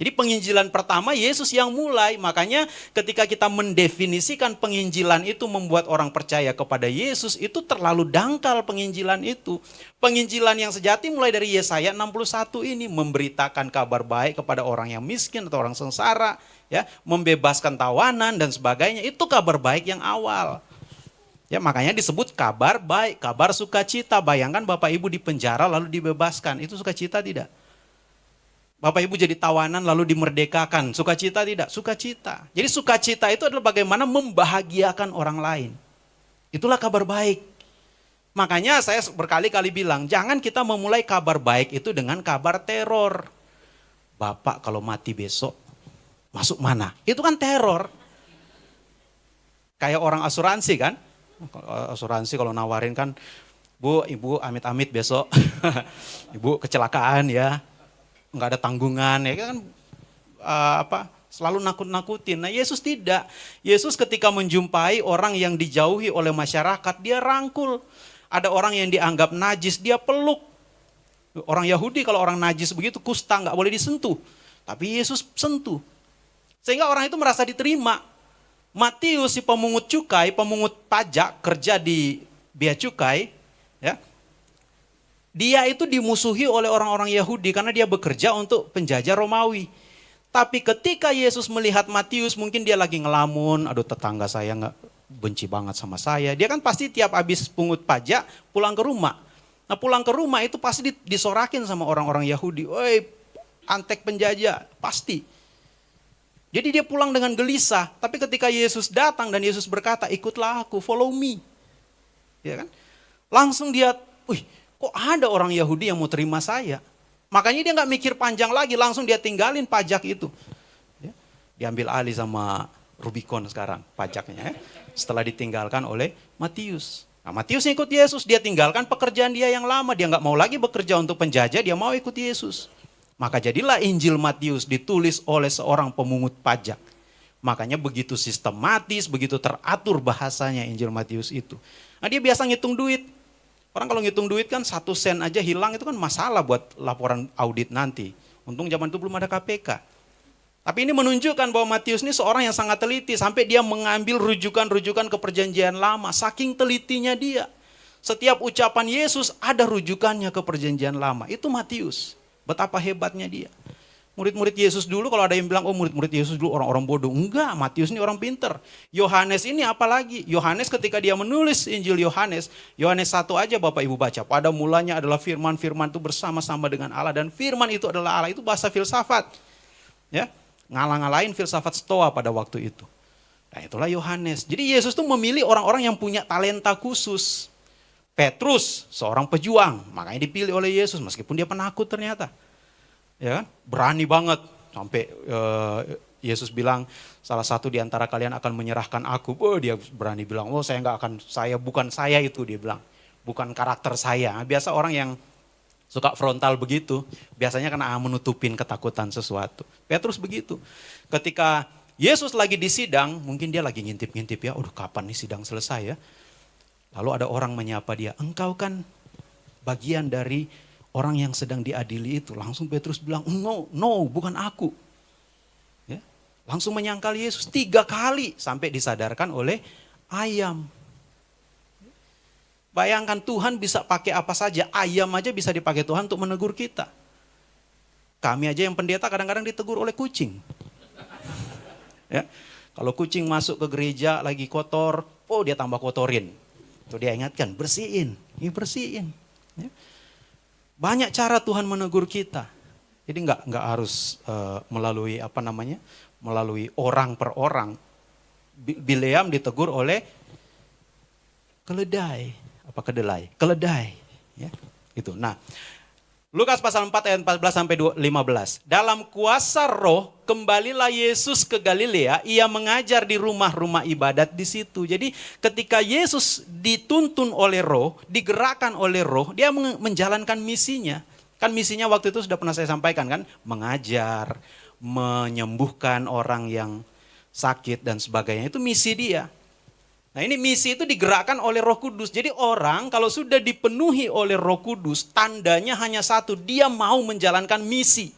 Jadi penginjilan pertama Yesus yang mulai, makanya ketika kita mendefinisikan penginjilan itu membuat orang percaya kepada Yesus, itu terlalu dangkal penginjilan itu. Penginjilan yang sejati mulai dari Yesaya 61 ini, memberitakan kabar baik kepada orang yang miskin atau orang sengsara, ya, membebaskan tawanan dan sebagainya, itu kabar baik yang awal. Ya, makanya disebut kabar baik, kabar sukacita. Bayangkan Bapak Ibu di penjara lalu dibebaskan, itu sukacita tidak? Bapak Ibu jadi tawanan lalu dimerdekakan, sukacita tidak? Sukacita. Jadi sukacita itu adalah bagaimana membahagiakan orang lain. Itulah kabar baik. Makanya saya berkali-kali bilang, jangan kita memulai kabar baik itu dengan kabar teror. Bapak kalau mati besok, masuk mana? Itu kan teror. Kayak orang asuransi kan? Asuransi kalau nawarin kan, Bu, Ibu amit-amit besok, Ibu kecelakaan ya. Enggak ada tanggungan ya kan, selalu nakut-nakutin. Nah Yesus tidak. Yesus ketika menjumpai orang yang dijauhi oleh masyarakat, dia rangkul. Ada orang yang dianggap najis, dia peluk. Orang Yahudi kalau orang najis begitu, kusta nggak boleh disentuh. Tapi Yesus sentuh. Sehingga orang itu merasa diterima. Matius si pemungut pajak, kerja di bea cukai, ya. Dia itu dimusuhi oleh orang-orang Yahudi karena dia bekerja untuk penjajah Romawi. Tapi ketika Yesus melihat Matius, mungkin dia lagi ngelamun, aduh tetangga saya nggak benci banget sama saya. Dia kan pasti tiap habis pungut pajak pulang ke rumah. Nah pulang ke rumah itu pasti disorakin sama orang-orang Yahudi. Woi antek penjajah, pasti. Jadi dia pulang dengan gelisah. Tapi ketika Yesus datang dan Yesus berkata, ikutlah aku, follow me. Ya kan? Langsung dia, kok ada orang Yahudi yang mau terima saya? Makanya dia nggak mikir panjang lagi, langsung dia tinggalin pajak itu. Ya, diambil alih sama Rubicon sekarang pajaknya. Ya. Setelah ditinggalkan oleh Matius. Nah, Matius ikut Yesus, dia tinggalkan pekerjaan dia yang lama. Dia nggak mau lagi bekerja untuk penjajah, dia mau ikut Yesus. Maka jadilah Injil Matius ditulis oleh seorang pemungut pajak. Makanya begitu sistematis, begitu teratur bahasanya Injil Matius itu. Nah dia biasa ngitung duit. Orang kalau ngitung duit kan 1 sen aja hilang itu kan masalah buat laporan audit nanti. Untung zaman itu belum ada KPK. Tapi ini menunjukkan bahwa Matius ini seorang yang sangat teliti. Sampai dia mengambil rujukan-rujukan ke perjanjian lama. Saking telitinya dia. Setiap ucapan Yesus ada rujukannya ke perjanjian lama. Itu Matius. Betapa hebatnya dia. Murid-murid Yesus dulu kalau ada yang bilang, oh murid-murid Yesus dulu orang-orang bodoh. Enggak, Matius ini orang pinter. Yohanes ini apalagi? Yohanes ketika dia menulis Injil Yohanes 1 aja Bapak Ibu baca. Pada mulanya adalah firman, firman itu bersama-sama dengan Allah. Dan firman itu adalah Allah, itu bahasa filsafat. Ya, ngalah-ngalahin filsafat Stoa pada waktu itu. Nah itulah Yohanes. Jadi Yesus tuh memilih orang-orang yang punya talenta khusus. Petrus, seorang pejuang. Makanya dipilih oleh Yesus meskipun dia penakut ternyata. Ya kan? Berani banget sampai Yesus bilang salah satu di antara kalian akan menyerahkan aku. Oh dia berani bilang, oh saya nggak akan, bukan saya itu dia bilang, bukan karakter saya. Biasa orang yang suka frontal begitu, biasanya karena menutupin ketakutan sesuatu. Petrus begitu, ketika Yesus lagi di sidang, mungkin dia lagi ngintip-ngintip ya, udah kapan nih sidang selesai ya. Lalu ada orang menyapa dia, engkau kan bagian dari orang yang sedang diadili itu. Langsung Petrus bilang, no, bukan aku. Ya, langsung menyangkal Yesus 3 kali sampai disadarkan oleh ayam. Bayangkan Tuhan bisa pakai apa saja, ayam aja bisa dipakai Tuhan untuk menegur kita. Kami aja yang pendeta kadang-kadang ditegur oleh kucing. Ya, kalau kucing masuk ke gereja lagi kotor, oh dia tambah kotorin. Tuh dia ingatkan, bersihin. Ya. Banyak cara Tuhan menegur kita. Jadi nggak harus melalui melalui orang per orang. Bileam ditegur oleh keledai. Keledai. Ya, itu. Nah, Lukas pasal 4 ayat 14 sampai 15. Dalam kuasa Roh kembalilah Yesus ke Galilea, ia mengajar di rumah-rumah ibadat di situ. Jadi ketika Yesus dituntun oleh Roh, digerakkan oleh Roh, dia menjalankan misinya. Kan misinya waktu itu sudah pernah saya sampaikan kan, mengajar, menyembuhkan orang yang sakit dan sebagainya. Itu misi dia. Nah ini misi itu digerakkan oleh Roh Kudus. Jadi orang kalau sudah dipenuhi oleh Roh Kudus, tandanya hanya satu, dia mau menjalankan misi.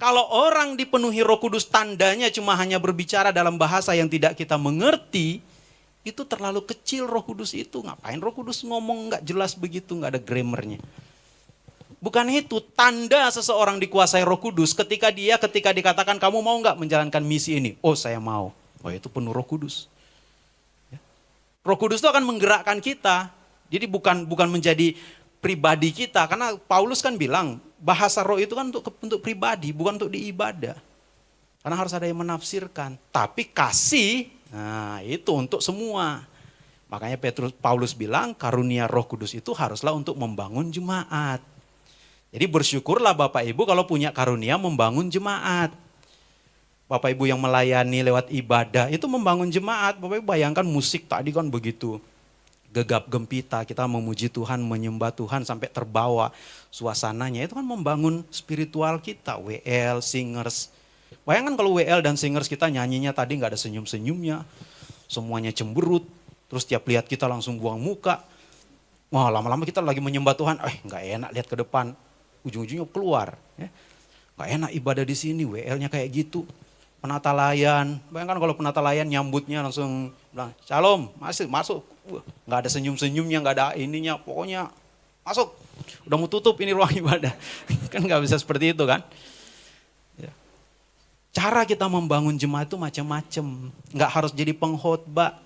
Kalau orang dipenuhi Roh Kudus, tandanya cuma hanya berbicara dalam bahasa yang tidak kita mengerti, itu terlalu kecil Roh Kudus itu. Ngapain Roh Kudus ngomong nggak jelas begitu, nggak ada grammarnya. Bukan itu, tanda seseorang dikuasai Roh Kudus ketika dikatakan kamu mau nggak menjalankan misi ini? Oh saya mau. Oh itu penuh Roh Kudus. Roh Kudus itu akan menggerakkan kita. Jadi bukan menjadi pribadi kita. Karena Paulus kan bilang bahasa roh itu kan untuk pribadi, bukan untuk diibadah. Karena harus ada yang menafsirkan. Tapi kasih, nah itu untuk semua. Makanya Paulus bilang karunia Roh Kudus itu haruslah untuk membangun jemaat. Jadi bersyukurlah Bapak Ibu kalau punya karunia membangun jemaat. Bapak Ibu yang melayani lewat ibadah itu membangun jemaat. Bapak Ibu bayangkan musik tadi kan begitu gegap gempita. Kita memuji Tuhan, menyembah Tuhan sampai terbawa suasananya. Itu kan membangun spiritual kita. WL, singers. Bayangkan kalau WL dan singers kita nyanyinya tadi gak ada senyum-senyumnya. Semuanya cemberut. Terus tiap lihat kita langsung buang muka. Wah lama-lama kita lagi menyembah Tuhan. Gak enak lihat ke depan. Ujung-ujungnya keluar. Ya. Gak enak ibadah di sini. WL-nya kayak gitu. Penata layan, bayangkan kalau penata layan nyambutnya langsung bilang, Shalom, masuk. Nggak ada senyum-senyumnya, nggak ada ininya, pokoknya masuk. Udah mau tutup ini ruang ibadah. Kan nggak bisa seperti itu kan. Ya. Cara kita membangun jemaat itu macam-macam. Nggak harus jadi pengkhotbah,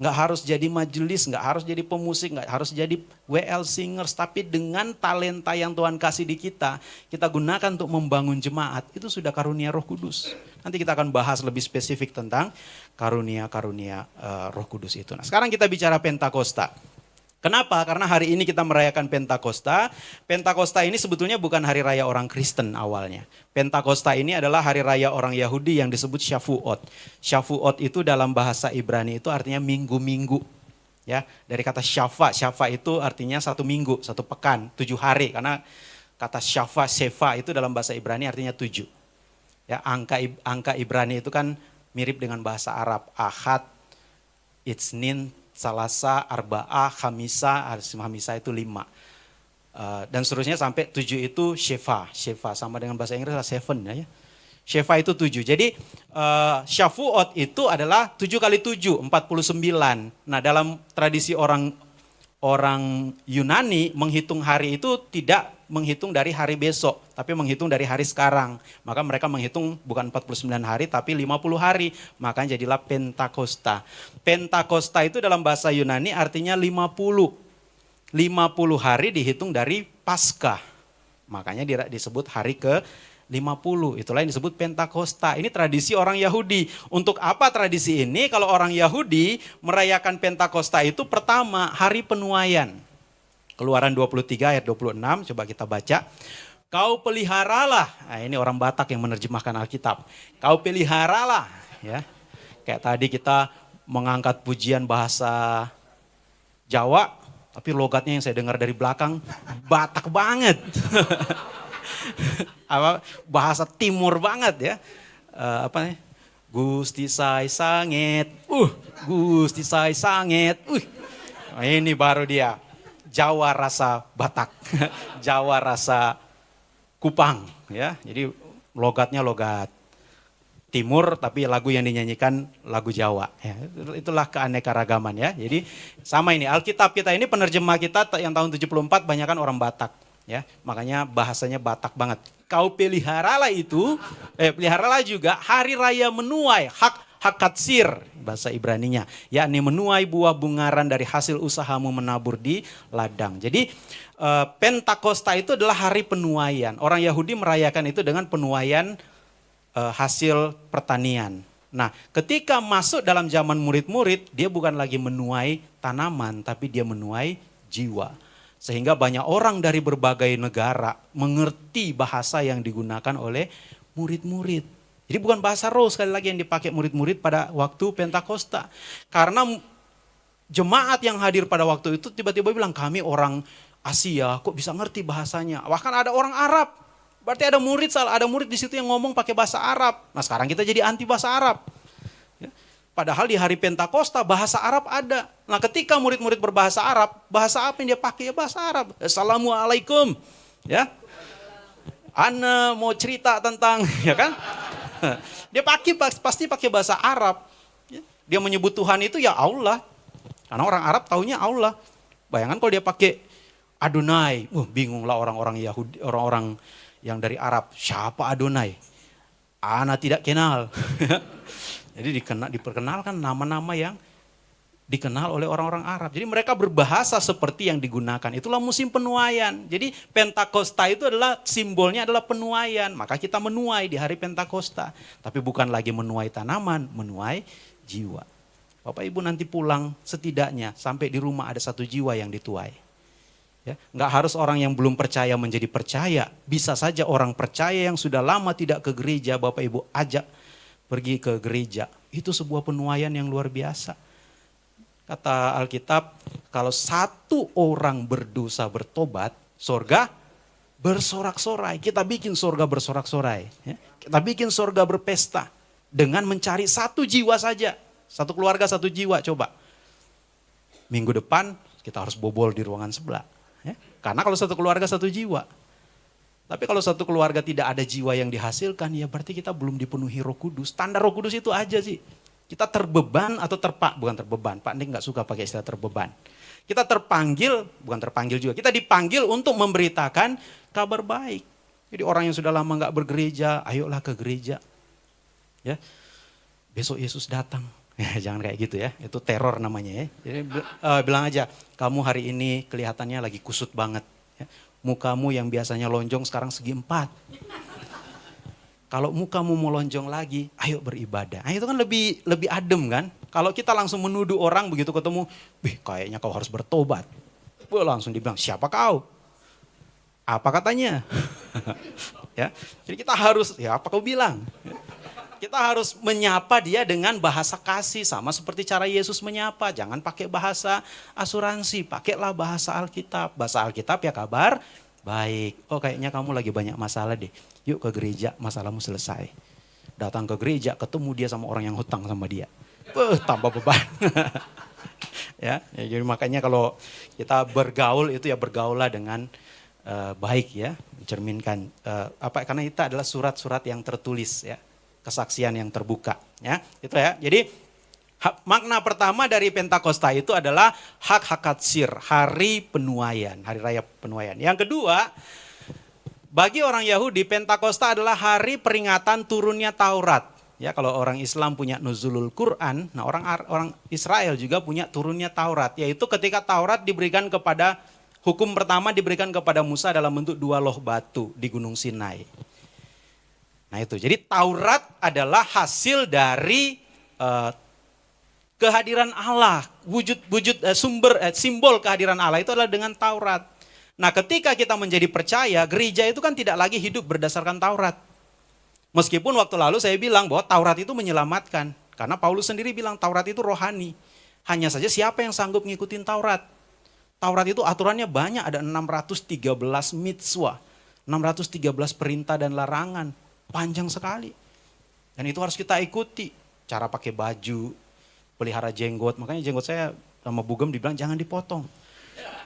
nggak harus jadi majelis, nggak harus jadi pemusik, nggak harus jadi WL singers. Tapi dengan talenta yang Tuhan kasih di kita gunakan untuk membangun jemaat. Itu sudah karunia Roh Kudus. Nanti kita akan bahas lebih spesifik tentang karunia-karunia Roh Kudus itu. Nah, sekarang kita bicara Pentakosta. Kenapa? Karena hari ini kita merayakan Pentakosta. Pentakosta ini sebetulnya bukan hari raya orang Kristen awalnya. Pentakosta ini adalah hari raya orang Yahudi yang disebut Shavuot. Shavuot itu dalam bahasa Ibrani itu artinya minggu-minggu. Ya, dari kata Shava itu artinya 1 minggu, 1 pekan, 7 hari. Karena Kata syafa, sefa itu dalam bahasa Ibrani artinya 7. Ya, angka Ibrani itu kan mirip dengan bahasa Arab. Ahad, Itsnin, Salasa, Arba'ah, Khamisa, Hamisa itu 5. Dan seterusnya sampai 7 itu shefa. Shefa sama dengan bahasa Inggris adalah 7 ya. Shefa itu 7. Jadi Shavuot itu adalah 7 kali 7, 49. Nah dalam tradisi orang Yunani menghitung hari itu tidak menghitung dari hari besok, tapi menghitung dari hari sekarang. Maka mereka menghitung bukan 49 hari, tapi 50 hari. Makanya jadilah Pentakosta. Pentakosta itu dalam bahasa Yunani artinya 50. 50 hari dihitung dari Paskah. Makanya disebut hari ke-50. Itulah yang disebut Pentakosta. Ini tradisi orang Yahudi. Untuk apa tradisi ini? Kalau orang Yahudi merayakan Pentakosta itu pertama hari penuaian. Keluaran 23 ayat 26, coba kita baca. Kau peliharalah, nah ini orang Batak yang menerjemahkan Alkitab. Kau peliharalah, ya. Kayak tadi kita mengangkat pujian bahasa Jawa, tapi logatnya yang saya dengar dari belakang Batak banget. Bahasa Timur banget ya. Gusti Sai Sanget, Gusti Sai Sanget, nah, ini baru dia. Jawa rasa Batak, Jawa rasa Kupang, ya. Jadi logatnya logat Timur, tapi lagu yang dinyanyikan lagu Jawa. Ya, itulah keanekaragaman ya. Jadi sama ini Alkitab kita ini penerjemah kita yang tahun 74 banyak kan orang Batak, ya. Makanya bahasanya Batak banget. Kau peliharalah itu, peliharalah juga hari raya menuai Hakatsir bahasa Ibraninya, yakni menuai buah bungaran dari hasil usahamu menabur di ladang. Jadi Pentakosta itu adalah hari penuaian. Orang Yahudi merayakan itu dengan penuaian hasil pertanian. Nah, ketika masuk dalam zaman murid-murid, dia bukan lagi menuai tanaman, tapi dia menuai jiwa. Sehingga banyak orang dari berbagai negara mengerti bahasa yang digunakan oleh murid-murid. Jadi bukan bahasa roh sekali lagi yang dipakai murid-murid pada waktu Pentakosta. Karena jemaat yang hadir pada waktu itu tiba-tiba bilang, kami orang Asia kok bisa ngerti bahasanya. Bahkan ada orang Arab. Berarti ada murid di situ yang ngomong pakai bahasa Arab. Nah sekarang kita jadi anti bahasa Arab. Ya. Padahal di hari Pentakosta bahasa Arab ada. Nah ketika murid-murid berbahasa Arab, bahasa apa yang dia pakai? Ya bahasa Arab. Assalamualaikum. Ya. Ana mau cerita tentang, ya kan? Dia pasti pakai bahasa Arab. Dia menyebut Tuhan itu ya Allah. Karena orang Arab taunya Allah. Bayangkan kalau dia pakai Adonai. Bingunglah orang-orang Yahudi, orang-orang yang dari Arab. Siapa Adonai? Ana tidak kenal. Jadi diperkenalkan nama-nama yang dikenal oleh orang-orang Arab. Jadi mereka berbahasa seperti yang digunakan. Itulah musim penuaian. Jadi Pentakosta itu adalah simbolnya adalah penuaian. Maka kita menuai di hari Pentakosta. Tapi bukan lagi menuai tanaman, menuai jiwa. Bapak Ibu nanti pulang setidaknya sampai di rumah ada 1 jiwa yang dituai. Ya, nggak harus orang yang belum percaya menjadi percaya. Bisa saja orang percaya yang sudah lama tidak ke gereja, Bapak Ibu ajak pergi ke gereja. Itu sebuah penuaian yang luar biasa. Kata Alkitab, kalau 1 orang berdosa bertobat, sorga bersorak-sorai. Kita bikin sorga bersorak-sorai. Ya. Kita bikin sorga berpesta dengan mencari 1 jiwa saja. 1 keluarga 1 jiwa, coba. Minggu depan kita harus bobol di ruangan sebelah. Ya. Karena kalau 1 keluarga 1 jiwa. Tapi kalau 1 keluarga tidak ada jiwa yang dihasilkan, ya berarti kita belum dipenuhi Roh Kudus. Standar Roh Kudus itu aja sih. Kita terbeban atau bukan terbeban. Pak Nik gak suka pakai istilah terbeban. Kita terpanggil, bukan terpanggil juga. Kita dipanggil untuk memberitakan kabar baik. Jadi orang yang sudah lama gak bergereja, ayolah ke gereja. Ya, besok Yesus datang. Ya, jangan kayak gitu ya, itu teror namanya ya. Jadi bilang aja, kamu hari ini kelihatannya lagi kusut banget. Ya. Mukamu yang biasanya lonjong sekarang segi 4. Kalau mukamu mau lonjong lagi, ayo beribadah. Nah, itu kan lebih adem kan. Kalau kita langsung menuduh orang begitu ketemu, kayaknya kau harus bertobat. Langsung dibilang, siapa kau? Apa katanya? Ya, jadi kita harus, ya apa kau bilang? Kita harus menyapa dia dengan bahasa kasih, sama seperti cara Yesus menyapa. Jangan pakai bahasa asuransi, pakailah bahasa Alkitab. Bahasa Alkitab ya kabar Baik, oh kayaknya kamu lagi banyak masalah deh. Yuk ke gereja, masalahmu selesai. Datang ke gereja, ketemu dia sama orang yang hutang sama dia. Tambah beban. Ya, jadi makanya kalau kita bergaul itu ya bergaullah dengan baik ya, mencerminkan karena kita adalah surat-surat yang tertulis ya, kesaksian yang terbuka ya. Itu ya. Jadi makna pertama dari Pentakosta itu adalah Hag Hakatsir, hari penuaian, hari raya penuaian. Yang kedua, bagi orang Yahudi Pentakosta adalah hari peringatan turunnya Taurat. Ya, kalau orang Islam punya Nuzulul Quran, nah orang Israel juga punya turunnya Taurat, yaitu ketika Taurat diberikan kepada hukum pertama diberikan kepada Musa dalam bentuk 2 loh batu di Gunung Sinai. Nah itu, jadi Taurat adalah hasil dari kehadiran Allah, simbol kehadiran Allah itu adalah dengan Taurat. Nah ketika kita menjadi percaya, gereja itu kan tidak lagi hidup berdasarkan Taurat. Meskipun waktu lalu saya bilang bahwa Taurat itu menyelamatkan. Karena Paulus sendiri bilang Taurat itu rohani. Hanya saja siapa yang sanggup ngikutin Taurat. Taurat itu aturannya banyak, ada 613 mitzvah. 613 perintah dan larangan. Panjang sekali. Dan itu harus kita ikuti. Cara pakai baju, pelihara jenggot. Makanya jenggot saya sama Bugem dibilang jangan dipotong.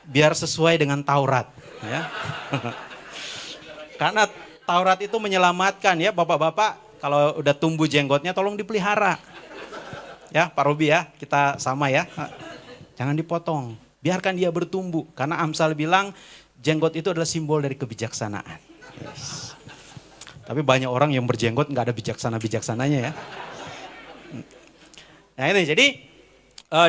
Biar sesuai dengan Taurat. Ya. Karena Taurat itu menyelamatkan ya bapak-bapak, kalau udah tumbuh jenggotnya tolong dipelihara. Ya Pak Robi ya, kita sama ya. Jangan dipotong, biarkan dia bertumbuh. Karena Amsal bilang jenggot itu adalah simbol dari kebijaksanaan. Yes. Tapi banyak orang yang berjenggot nggak ada bijaksana-bijaksananya ya. Nah ini jadi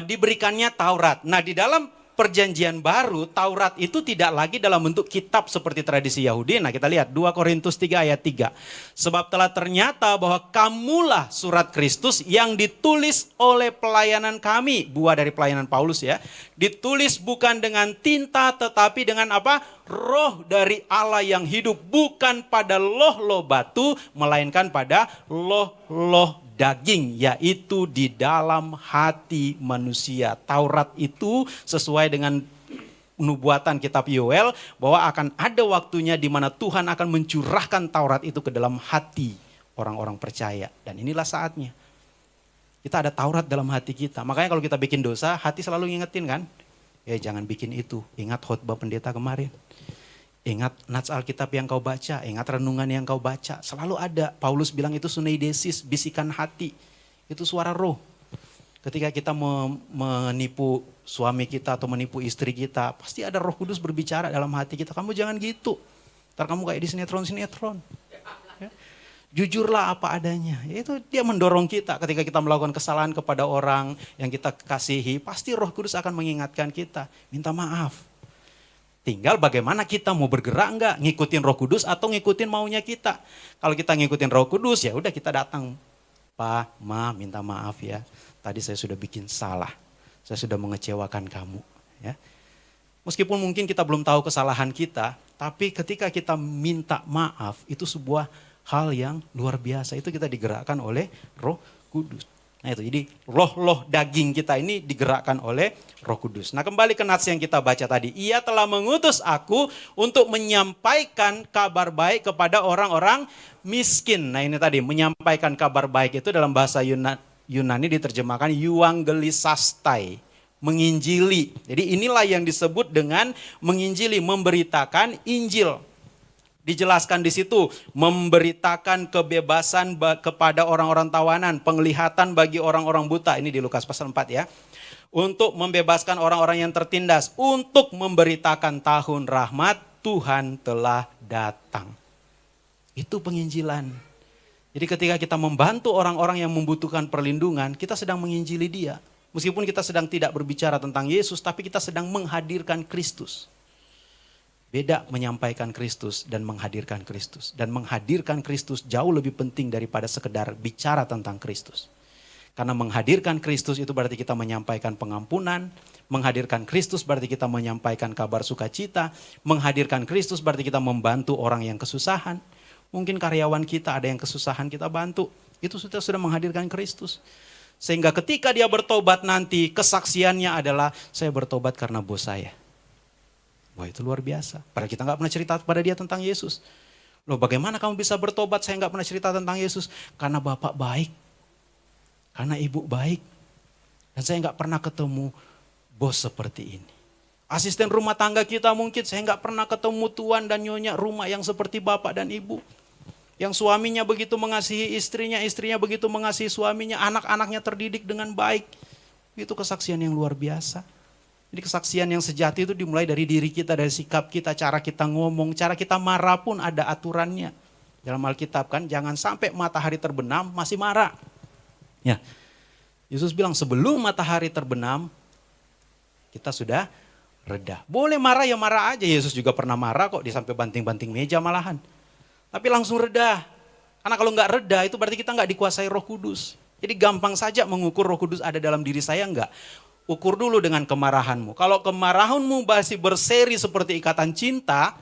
diberikannya Taurat. Nah di dalam Perjanjian Baru, Taurat itu tidak lagi dalam bentuk kitab seperti tradisi Yahudi. Nah kita lihat 2 Korintus 3 ayat 3. Sebab telah ternyata bahwa kamulah surat Kristus yang ditulis oleh pelayanan kami. Buah dari pelayanan Paulus ya. Ditulis bukan dengan tinta tetapi dengan apa? Roh dari Allah yang hidup. Bukan pada loh-loh batu melainkan pada loh-loh daging, yaitu di dalam hati manusia. Taurat itu sesuai dengan nubuatan kitab Yoel bahwa akan ada waktunya di mana Tuhan akan mencurahkan Taurat itu ke dalam hati orang-orang percaya. Dan inilah saatnya. Kita ada Taurat dalam hati kita. Makanya kalau kita bikin dosa, hati selalu ngingetin kan. Jangan bikin itu. Ingat khotbah pendeta kemarin. Ingat nats Alkitab yang kau baca, ingat renungan yang kau baca. Selalu ada, Paulus bilang itu suneidesis, bisikan hati. Itu suara roh. Ketika kita menipu suami kita atau menipu istri kita, pasti ada Roh Kudus berbicara dalam hati kita. Kamu jangan gitu, ntar kamu kayak di sinetron-sinetron. Ya. Jujurlah apa adanya. Itu dia mendorong kita ketika kita melakukan kesalahan kepada orang yang kita kasihi. Pasti Roh Kudus akan mengingatkan kita, minta maaf. Tinggal bagaimana kita mau bergerak enggak, ngikutin Roh Kudus atau ngikutin maunya kita. Kalau kita ngikutin Roh Kudus ya udah kita datang. Pak, Ma, minta maaf ya. Tadi saya sudah bikin salah. Saya sudah mengecewakan kamu, ya. Meskipun mungkin kita belum tahu kesalahan kita, tapi ketika kita minta maaf itu sebuah hal yang luar biasa. Itu kita digerakkan oleh Roh Kudus. Nah itu, jadi loh-loh daging kita ini digerakkan oleh Roh Kudus. Nah kembali ke nats yang kita baca tadi. Ia telah mengutus aku untuk menyampaikan kabar baik kepada orang-orang miskin. Nah ini tadi, menyampaikan kabar baik itu dalam bahasa Yunani diterjemahkan euangelisastai, menginjili. Jadi inilah yang disebut dengan menginjili, memberitakan Injil. Dijelaskan di situ, memberitakan kebebasan kepada orang-orang tawanan, penglihatan bagi orang-orang buta. Ini di Lukas pasal 4 ya. Untuk membebaskan orang-orang yang tertindas, untuk memberitakan tahun rahmat Tuhan telah datang. Itu penginjilan. Jadi ketika kita membantu orang-orang yang membutuhkan perlindungan, kita sedang menginjili dia. Meskipun kita sedang tidak berbicara tentang Yesus, tapi kita sedang menghadirkan Kristus. Beda menyampaikan Kristus dan menghadirkan Kristus. Dan menghadirkan Kristus jauh lebih penting daripada sekedar bicara tentang Kristus. Karena menghadirkan Kristus itu berarti kita menyampaikan pengampunan. Menghadirkan Kristus berarti kita menyampaikan kabar sukacita. Menghadirkan Kristus berarti kita membantu orang yang kesusahan. Mungkin karyawan kita ada yang kesusahan, kita bantu. Itu sudah menghadirkan Kristus. Sehingga ketika dia bertobat nanti, kesaksiannya adalah saya bertobat karena bos saya. Wah itu luar biasa. Padahal kita nggak pernah cerita kepada dia tentang Yesus. Loh bagaimana kamu bisa bertobat, saya nggak pernah cerita tentang Yesus. Karena Bapak baik, karena Ibu baik. Dan saya nggak pernah ketemu bos seperti ini. Asisten rumah tangga kita mungkin, saya nggak pernah ketemu tuan dan nyonya rumah yang seperti Bapak dan Ibu. Yang suaminya begitu mengasihi istrinya, istrinya begitu mengasihi suaminya, anak-anaknya terdidik dengan baik. Itu kesaksian yang luar biasa. Jadi kesaksian yang sejati itu dimulai dari diri kita, dari sikap kita, cara kita ngomong, cara kita marah pun ada aturannya. Dalam Alkitab kan, jangan sampai matahari terbenam masih marah. Ya, Yesus bilang sebelum matahari terbenam, kita sudah reda. Boleh marah ya marah aja, Yesus juga pernah marah kok, dia sampai banting-banting meja malahan. Tapi langsung reda. Karena kalau nggak reda itu berarti kita nggak dikuasai Roh Kudus. Jadi gampang saja mengukur Roh Kudus ada dalam diri saya enggak. Ukur dulu dengan kemarahanmu. Kalau kemarahanmu masih berseri seperti ikatan cinta,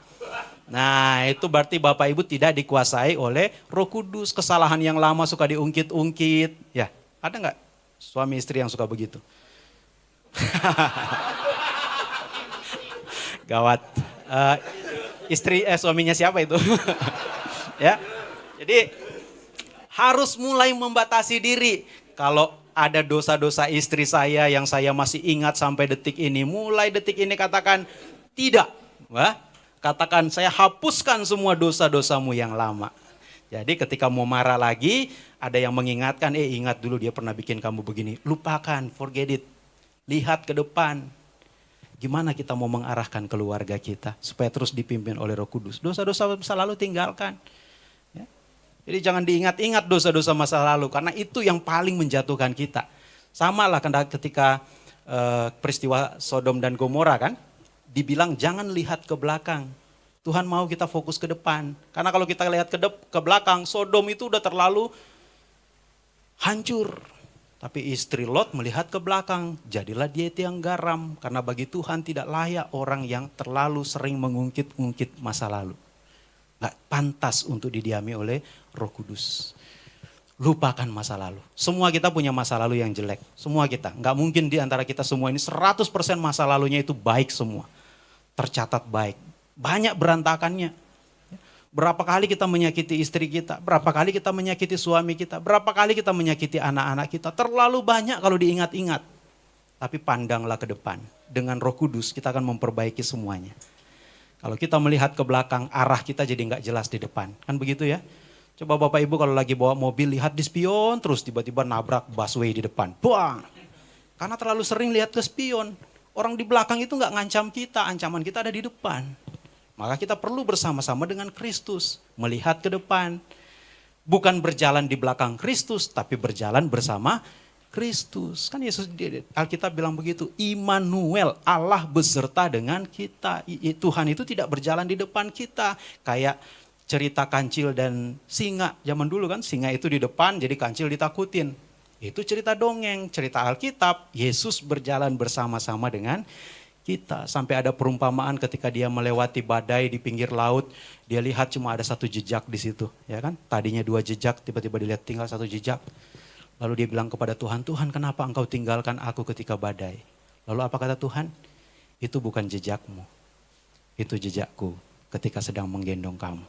nah itu berarti Bapak Ibu tidak dikuasai oleh Roh Kudus. Kesalahan yang lama suka diungkit-ungkit. Ya, ada nggak suami istri yang suka begitu? Gawat. Suaminya siapa itu? Ya, jadi harus mulai membatasi diri. Kalau ada dosa-dosa istri saya yang saya masih ingat sampai detik ini, mulai detik ini katakan tidak. Wah, katakan saya hapuskan semua dosa-dosamu yang lama. Jadi ketika mau marah lagi, ada yang mengingatkan, ingat dulu dia pernah bikin kamu begini. Lupakan, forget it. Lihat ke depan. Gimana kita mau mengarahkan keluarga kita supaya terus dipimpin oleh Roh Kudus. Dosa-dosa masa lalu tinggalkan. Ya. Jadi jangan diingat-ingat dosa-dosa masa lalu karena itu yang paling menjatuhkan kita. Sama lah ketika peristiwa Sodom dan Gomora kan. Dibilang jangan lihat ke belakang. Tuhan mau kita fokus ke depan. Karena kalau kita lihat ke belakang, Sodom itu udah terlalu hancur. Tapi istri Lot melihat ke belakang, jadilah dia tiang garam. Karena bagi Tuhan tidak layak orang yang terlalu sering mengungkit-ungkit masa lalu. Gak pantas untuk didiami oleh Roh Kudus. Lupakan masa lalu. Semua kita punya masa lalu yang jelek. Semua kita. Gak mungkin di antara kita semua ini 100% masa lalunya itu baik semua. Tercatat baik. Banyak berantakannya. Berapa kali kita menyakiti istri kita, berapa kali kita menyakiti suami kita, berapa kali kita menyakiti anak-anak kita. Terlalu banyak kalau diingat-ingat. Tapi pandanglah ke depan. Dengan Roh Kudus kita akan memperbaiki semuanya. Kalau kita melihat ke belakang, arah kita jadi nggak jelas di depan. Kan begitu ya? Coba Bapak Ibu kalau lagi bawa mobil, lihat di spion, terus tiba-tiba nabrak busway di depan. Buang! Karena terlalu sering lihat ke spion. Orang di belakang itu nggak ngancam kita, ancaman kita ada di depan. Maka kita perlu bersama-sama dengan Kristus, melihat ke depan. Bukan berjalan di belakang Kristus, tapi berjalan bersama Kristus. Kan Yesus, Alkitab bilang begitu, Immanuel, Allah beserta dengan kita. Tuhan itu tidak berjalan di depan kita. Kayak cerita kancil dan singa. Zaman dulu kan singa itu di depan, jadi kancil ditakutin. Itu cerita dongeng, cerita Alkitab. Yesus berjalan bersama-sama dengan kita. Sampai ada perumpamaan ketika dia melewati badai di pinggir laut, dia lihat cuma ada satu jejak di situ, ya kan? Tadinya 2 jejak, tiba-tiba dilihat tinggal 1 jejak. Lalu dia bilang kepada Tuhan, Tuhan kenapa engkau tinggalkan aku ketika badai? Lalu apa kata Tuhan? Itu bukan jejakmu, itu jejakku ketika sedang menggendong kamu.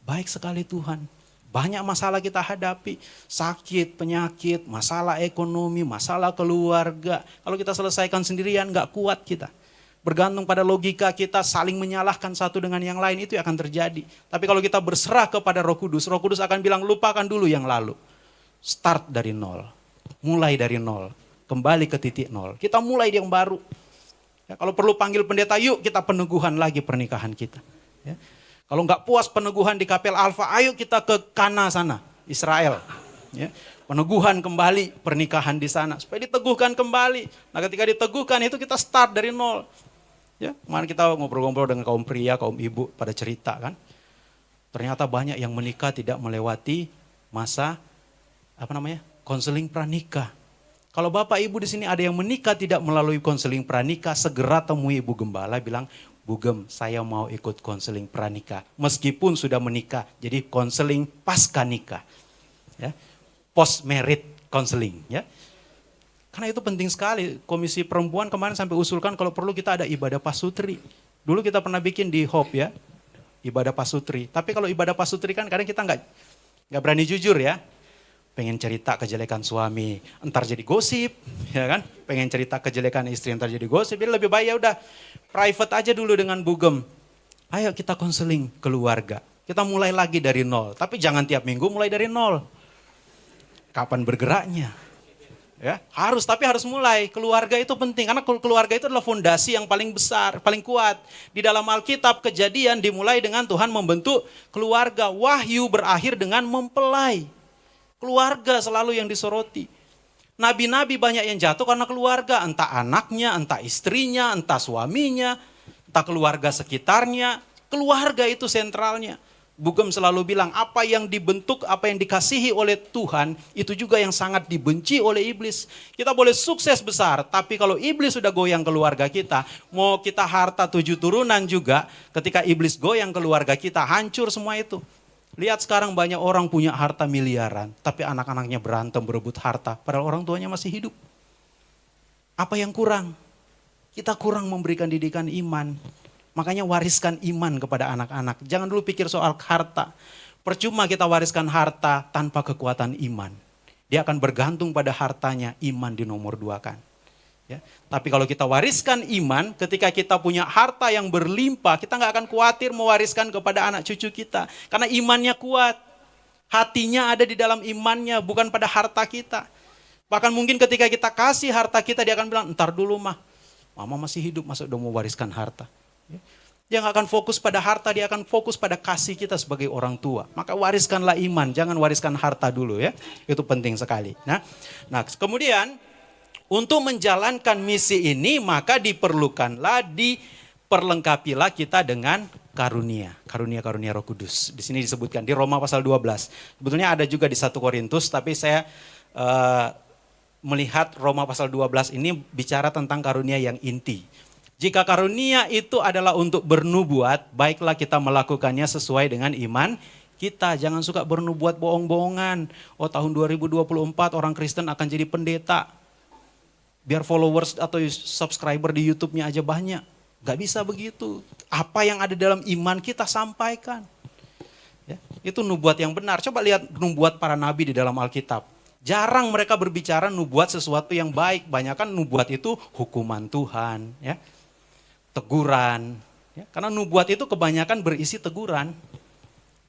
Baik sekali Tuhan. Banyak masalah kita hadapi, sakit, penyakit, masalah ekonomi, masalah keluarga. Kalau kita selesaikan sendirian gak kuat kita. Bergantung pada logika kita saling menyalahkan satu dengan yang lain itu akan terjadi. Tapi kalau kita berserah kepada Roh Kudus akan bilang lupakan dulu yang lalu. Start dari nol, mulai dari nol, kembali ke titik nol. Kita mulai yang baru. Ya, kalau perlu panggil pendeta, yuk kita peneguhan lagi pernikahan kita. Ya. Kalau nggak puas peneguhan di Kapel Alfa, ayo kita ke Kana sana, Israel. Ya. Peneguhan kembali pernikahan di sana, supaya diteguhkan kembali. Nah ketika diteguhkan itu kita start dari nol. Ya, kemarin kita ngobrol-ngobrol dengan kaum pria, kaum ibu pada cerita kan. Ternyata banyak yang menikah tidak melewati masa konseling pranikah. Kalau Bapak Ibu di sini ada yang menikah tidak melalui konseling pranikah, segera temui Ibu Gembala bilang, Bu Gem, saya mau ikut konseling pranikah. Meskipun sudah menikah, jadi konseling pasca nikah. Ya. Post merit konseling. Ya. Karena itu penting sekali. Komisi Perempuan kemarin sampai usulkan kalau perlu kita ada ibadah pasutri. Dulu kita pernah bikin di Hope ya, ibadah pasutri. Tapi kalau ibadah pasutri kan kadang kita nggak berani jujur ya. Pengen cerita kejelekan suami, entar jadi gosip, ya kan? Pengen cerita kejelekan istri, entar jadi gosip. Jadi lebih baik ya udah private aja dulu dengan Bugem. Ayo kita konseling keluarga. Kita mulai lagi dari nol. Tapi jangan tiap minggu mulai dari nol. Kapan bergeraknya? Ya, tapi harus mulai. Keluarga itu penting karena keluarga itu adalah fondasi yang paling besar, paling kuat. Di dalam Alkitab Kejadian dimulai dengan Tuhan membentuk keluarga. Wahyu berakhir dengan mempelai. Keluarga selalu yang disoroti. Nabi-nabi banyak yang jatuh karena keluarga, entah anaknya, entah istrinya, entah suaminya, entah keluarga sekitarnya. Keluarga itu sentralnya. Bugem selalu bilang apa yang dibentuk, apa yang dikasihi oleh Tuhan, itu juga yang sangat dibenci oleh iblis. Kita boleh sukses besar, tapi kalau iblis sudah goyang keluarga kita, mau kita harta 7 turunan juga, ketika iblis goyang keluarga kita, hancur semua itu. Lihat sekarang banyak orang punya harta miliaran, tapi anak-anaknya berantem berebut harta, padahal orang tuanya masih hidup. Apa yang kurang? Kita kurang memberikan didikan iman. Makanya wariskan iman kepada anak-anak. Jangan dulu pikir soal harta. Percuma kita wariskan harta tanpa kekuatan iman. Dia akan bergantung pada hartanya, iman dinomor 2-kan. Ya. Tapi kalau kita wariskan iman, ketika kita punya harta yang berlimpah, kita gak akan khawatir mewariskan kepada anak cucu kita. Karena imannya kuat. Hatinya ada di dalam imannya, bukan pada harta kita. Bahkan mungkin ketika kita kasih harta kita, dia akan bilang, entar dulu mah. Mama masih hidup, masa udah mau wariskan harta. Dia gak akan fokus pada harta, dia akan fokus pada kasih kita sebagai orang tua. Maka wariskanlah iman, jangan wariskan harta dulu ya. Itu penting sekali. Nah kemudian untuk menjalankan misi ini maka diperlengkapilah kita dengan karunia. Karunia Roh Kudus. Di sini disebutkan di Roma pasal 12. Sebetulnya ada juga di 1 Korintus, tapi saya melihat Roma pasal 12 ini bicara tentang karunia yang inti. Jika karunia itu adalah untuk bernubuat, baiklah kita melakukannya sesuai dengan iman kita. Jangan suka bernubuat bohong-bohongan. Oh tahun 2024 orang Kristen akan jadi pendeta. Biar followers atau subscriber di YouTube-nya aja banyak. Gak bisa begitu. Apa yang ada dalam iman kita sampaikan. Ya, itu nubuat yang benar. Coba lihat nubuat para nabi di dalam Alkitab. Jarang mereka berbicara nubuat sesuatu yang baik. Banyakan nubuat itu hukuman Tuhan. Ya. Teguran, ya, karena nubuat itu kebanyakan berisi teguran,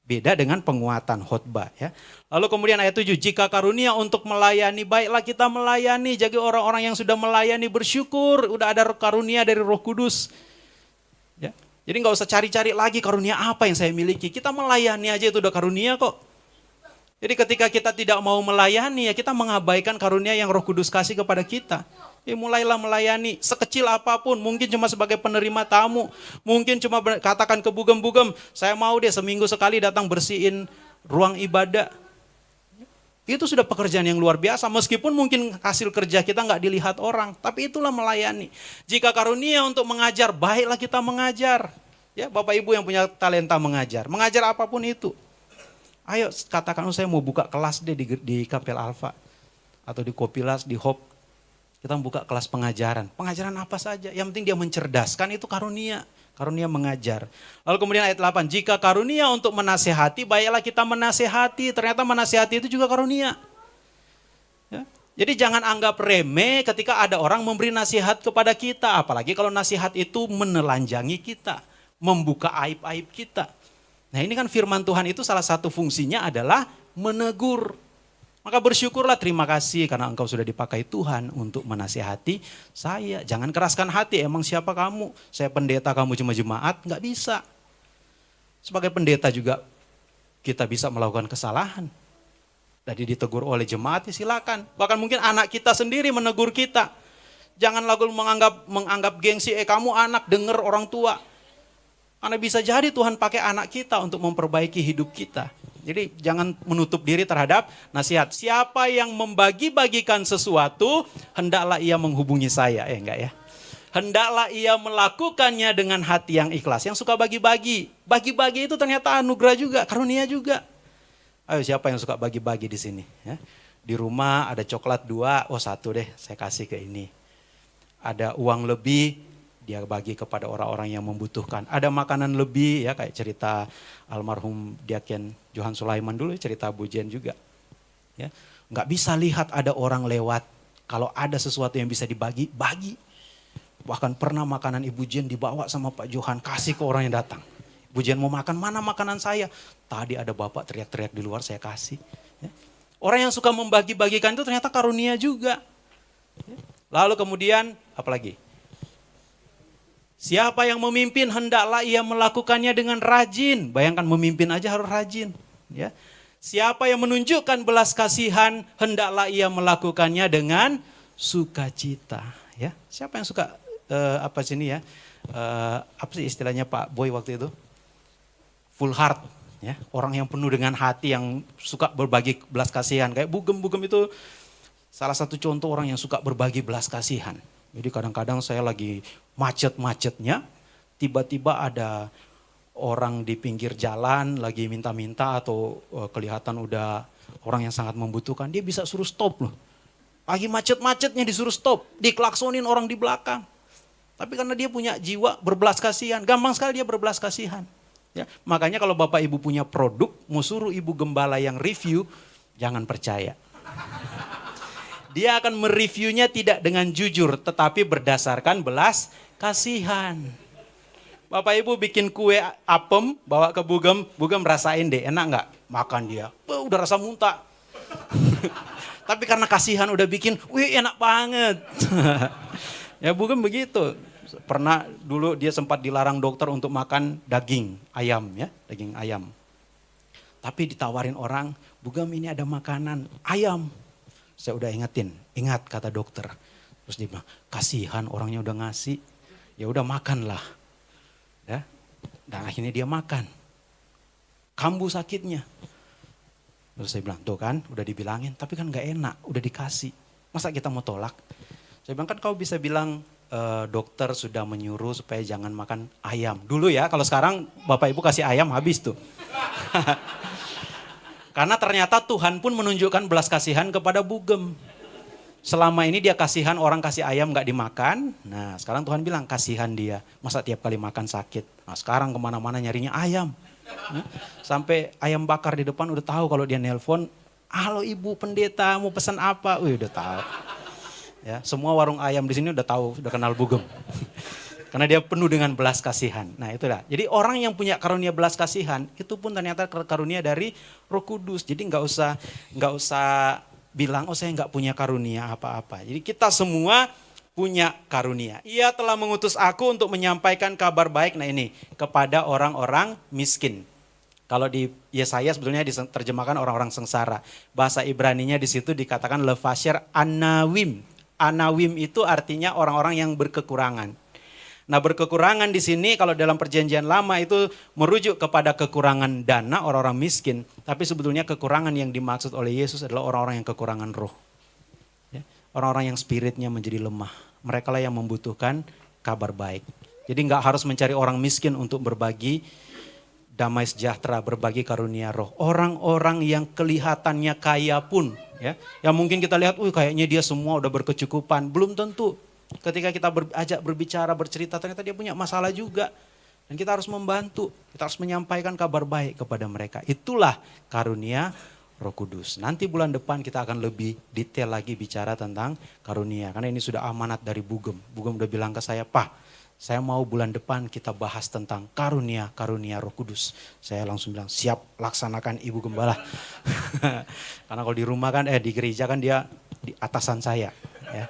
beda dengan penguatan khotbah. Ya. Lalu kemudian ayat 7, jika karunia untuk melayani, baiklah kita melayani. Jadi orang-orang yang sudah melayani bersyukur, udah ada karunia dari Roh Kudus. Ya. Jadi gak usah cari-cari lagi karunia apa yang saya miliki, kita melayani aja itu udah karunia kok. Jadi ketika kita tidak mau melayani, ya kita mengabaikan karunia yang Roh Kudus kasih kepada kita. Mulailah melayani sekecil apapun, mungkin cuma sebagai penerima tamu, mungkin cuma katakan ke Bugem, saya mau deh seminggu sekali datang bersihin ruang ibadah. Itu sudah pekerjaan yang luar biasa, meskipun mungkin hasil kerja kita nggak dilihat orang, tapi itulah melayani. Jika karunia untuk mengajar, baiklah kita mengajar. Ya, Bapak Ibu yang punya talenta mengajar apapun itu. Ayo katakan, saya mau buka kelas deh di Kapel Alfa atau di Kopilas, di Hope. Kita membuka kelas pengajaran. Pengajaran apa saja, yang penting dia mencerdaskan, itu karunia. Karunia mengajar. Lalu kemudian ayat 8, jika karunia untuk menasehati, baiklah kita menasehati. Ternyata menasehati itu juga karunia. Ya. Jadi jangan anggap remeh ketika ada orang memberi nasihat kepada kita. Apalagi kalau nasihat itu menelanjangi kita. Membuka aib-aib kita. Nah ini kan firman Tuhan itu salah satu fungsinya adalah menegur. Maka bersyukurlah, terima kasih karena engkau sudah dipakai Tuhan untuk menasihati saya. Jangan keraskan hati, emang siapa kamu? Saya pendeta, kamu cuma jemaat, nggak bisa. Sebagai pendeta juga kita bisa melakukan kesalahan. Jadi ditegur oleh jemaat, ya silakan. Bahkan mungkin anak kita sendiri menegur kita. Jangan lalu menganggap gengsi, kamu anak, dengar orang tua. Karena bisa jadi Tuhan pakai anak kita untuk memperbaiki hidup kita. Jadi jangan menutup diri terhadap nasihat. Siapa yang membagi-bagikan sesuatu, hendaklah ia menghubungi saya. Enggak ya? Hendaklah ia melakukannya dengan hati yang ikhlas. Yang suka bagi-bagi. Bagi-bagi itu ternyata anugerah juga, karunia juga. Ayo siapa yang suka bagi-bagi di sini? Ya? Di rumah ada coklat 2, 1 deh saya kasih ke ini. Ada uang lebih, dia bagi kepada orang-orang yang membutuhkan. Ada makanan lebih ya, kayak cerita almarhum Diaken Johan Sulaiman dulu, cerita Abu Jen juga. Ya, nggak bisa lihat ada orang lewat, kalau ada sesuatu yang bisa dibagi, bagi. Bahkan pernah makanan Ibu Jen dibawa sama Pak Johan, kasih ke orang yang datang. Ibu Jen mau makan, mana makanan saya? Tadi ada bapak teriak-teriak di luar, saya kasih. Ya. Orang yang suka membagi-bagikan itu ternyata karunia juga. Ya. Lalu kemudian, apalagi? Siapa yang memimpin hendaklah ia melakukannya dengan rajin. Bayangkan memimpin aja harus rajin. Ya. Siapa yang menunjukkan belas kasihan hendaklah ia melakukannya dengan sukacita. Ya. Siapa yang suka apa sini ya? Apa sih istilahnya Pak Boy waktu itu? Full heart. Ya. Orang yang penuh dengan hati yang suka berbagi belas kasihan. Kayak Bugem itu salah satu contoh orang yang suka berbagi belas kasihan. Jadi kadang-kadang saya lagi macet-macetnya, tiba-tiba ada orang di pinggir jalan lagi minta-minta atau kelihatan udah orang yang sangat membutuhkan, dia bisa suruh stop loh. Lagi macet-macetnya disuruh stop, diklaksonin orang di belakang. Tapi karena dia punya jiwa berbelas kasihan, gampang sekali dia berbelas kasihan. Ya, makanya kalau Bapak Ibu punya produk, mau suruh Ibu Gembala yang review, jangan percaya. Dia akan mereviewnya tidak dengan jujur, tetapi berdasarkan belas kasihan. Bapak Ibu bikin kue apem, bawa ke Bugem rasain deh, enak nggak? Makan dia, udah rasa muntah. Tapi karena kasihan udah bikin, wih enak banget. Ya Bugem begitu. Pernah dulu dia sempat dilarang dokter untuk makan daging ayam ya, daging ayam. Tapi ditawarin orang, Bugem ini ada makanan ayam. Saya udah ingetin, ingat kata dokter. Terus dia bilang, kasihan orangnya udah ngasih, ya udah makanlah. Ya, dan akhirnya dia makan. Kambuh sakitnya. Terus saya bilang, tuh kan udah dibilangin, tapi kan gak enak, udah dikasih. Masa kita mau tolak? Saya bilang kan kau bisa bilang dokter sudah menyuruh supaya jangan makan ayam. Dulu ya, kalau sekarang Bapak Ibu kasih ayam habis tuh. Karena ternyata Tuhan pun menunjukkan belas kasihan kepada Bugem. Selama ini dia kasihan orang kasih ayam gak dimakan. Nah sekarang Tuhan bilang kasihan dia. Masa tiap kali makan sakit. Nah sekarang kemana-mana nyarinya ayam. Sampai ayam bakar di depan udah tahu kalau dia nelpon. Halo Ibu Pendeta mau pesan apa? Wih udah tahu. Ya, semua warung ayam di sini udah tahu, udah kenal Bugem. Karena dia penuh dengan belas kasihan. Nah itulah. Jadi orang yang punya karunia belas kasihan itu pun ternyata karunia dari Roh Kudus. Jadi nggak usah bilang oh saya nggak punya karunia apa-apa. Jadi kita semua punya karunia. Ia telah mengutus aku untuk menyampaikan kabar baik. Nah ini kepada orang-orang miskin. Kalau di Yesaya sebetulnya diterjemahkan orang-orang sengsara. Bahasa Ibraninya di situ dikatakan lefasher anawim. Anawim itu artinya orang-orang yang berkekurangan. Nah berkekurangan di sini kalau dalam perjanjian lama itu merujuk kepada kekurangan dana orang-orang miskin. Tapi sebetulnya kekurangan yang dimaksud oleh Yesus adalah orang-orang yang kekurangan roh. Ya, orang-orang yang spiritnya menjadi lemah. Mereka lah yang membutuhkan kabar baik. Jadi nggak harus mencari orang miskin untuk berbagi damai sejahtera, berbagi karunia roh. Orang-orang yang kelihatannya kaya pun. Ya, yang mungkin kita lihat, kayaknya dia semua udah berkecukupan. Belum tentu. Ketika kita ajak berbicara, bercerita, ternyata dia punya masalah juga. Dan kita harus membantu, kita harus menyampaikan kabar baik kepada mereka. Itulah karunia Roh Kudus. Nanti bulan depan kita akan lebih detail lagi bicara tentang karunia. Karena ini sudah amanat dari Bugem. Bugem udah bilang ke saya, Pak, saya mau bulan depan kita bahas tentang karunia Roh Kudus. Saya langsung bilang, siap laksanakan Ibu Gembala. Karena kalau di rumah kan, di gereja kan dia di atasan saya. Ya.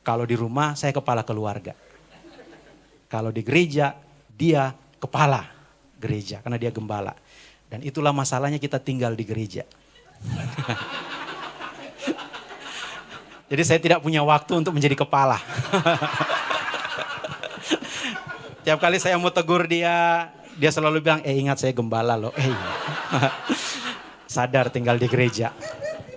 Kalau di rumah saya kepala keluarga. Kalau di gereja dia kepala gereja karena dia gembala. Dan itulah masalahnya kita tinggal di gereja. Jadi saya tidak punya waktu untuk menjadi kepala. Tiap kali saya mau tegur dia selalu bilang, ingat saya gembala loh. Sadar tinggal di gereja.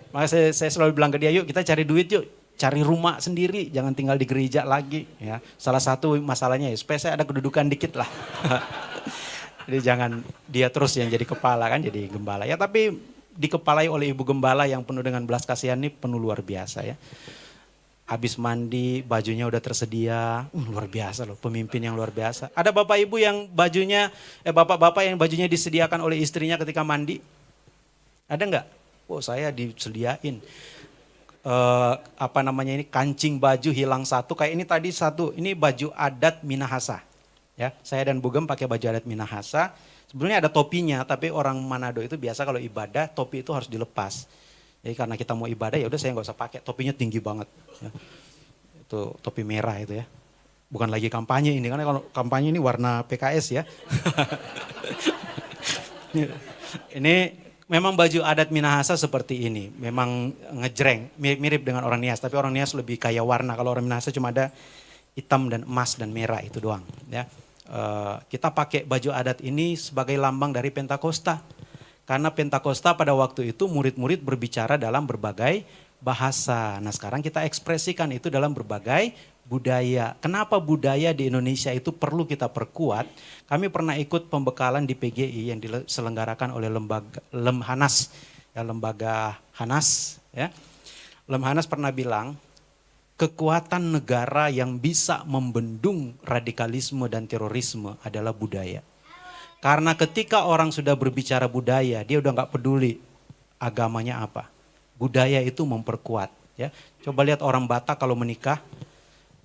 Makanya saya selalu bilang ke dia, yuk kita cari duit yuk. Cari rumah sendiri, jangan tinggal di gereja lagi. Ya. Salah satu masalahnya ya, supaya saya ada kedudukan dikit lah. Jadi jangan dia terus yang jadi kepala kan, jadi gembala. Ya tapi dikepalai oleh Ibu Gembala yang penuh dengan belas kasihan ini penuh luar biasa ya. Habis mandi, bajunya udah tersedia. Luar biasa loh, pemimpin yang luar biasa. Ada bapak ibu yang bajunya, bapak-bapak yang bajunya disediakan oleh istrinya ketika mandi? Ada nggak? Oh, saya disediain. Kancing baju hilang satu. Kayak ini tadi satu, ini baju adat Minahasa. Ya, saya dan Bugem pakai baju adat Minahasa. Sebenarnya ada topinya, tapi orang Manado itu biasa kalau ibadah, topi itu harus dilepas. Jadi karena kita mau ibadah ya udah saya nggak usah pakai, topinya tinggi banget. Ya. Itu topi merah itu ya. Bukan lagi kampanye ini, karena kalau kampanye ini warna PKS ya. Ini memang baju adat Minahasa seperti ini, memang ngejreng, mirip dengan orang Nias, tapi orang Nias lebih kaya warna. Kalau orang Minahasa cuma ada hitam dan emas dan merah itu doang. Ya. Kita pakai baju adat ini sebagai lambang dari Pentakosta. Karena Pentakosta pada waktu itu murid-murid berbicara dalam berbagai bahasa. Nah sekarang kita ekspresikan itu dalam berbagai budaya. Kenapa budaya di Indonesia itu perlu kita perkuat? Kami pernah ikut pembekalan di PGI yang diselenggarakan oleh Lemhanas. Ya, Lembaga Hanas. Ya. Lemhanas pernah bilang, kekuatan negara yang bisa membendung radikalisme dan terorisme adalah budaya. Karena ketika orang sudah berbicara budaya, dia udah nggak peduli agamanya apa. Budaya itu memperkuat. Ya, coba lihat orang Batak kalau menikah,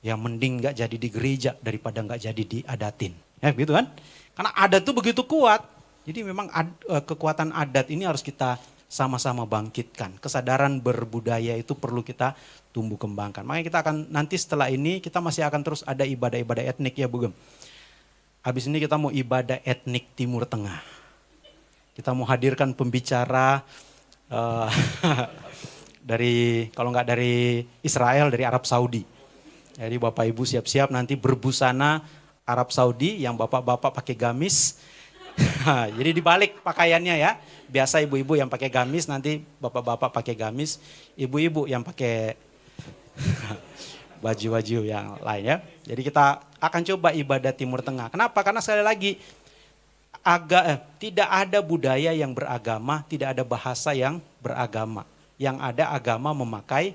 ya mending nggak jadi di gereja daripada nggak jadi diadatin. Ya, gitu kan? Karena adat itu begitu kuat. Jadi memang kekuatan adat ini harus kita sama-sama bangkitkan. Kesadaran berbudaya itu perlu kita tumbuh kembangkan. Makanya kita akan nanti setelah ini kita masih akan terus ada ibadah-ibadah etnik ya Bugem. Habis ini kita mau ibadah etnik Timur Tengah. Kita mau hadirkan pembicara dari, kalau nggak dari Israel, dari Arab Saudi. Jadi Bapak Ibu siap-siap nanti berbusana Arab Saudi yang bapak-bapak pakai gamis. Jadi dibalik pakaiannya ya. Biasa ibu-ibu yang pakai gamis, nanti bapak-bapak pakai gamis. Ibu-ibu yang pakai baju-baju yang lain ya. Jadi kita akan coba ibadah Timur Tengah. Kenapa? Karena sekali lagi tidak ada budaya yang beragama, tidak ada bahasa yang beragama. Yang ada agama memakai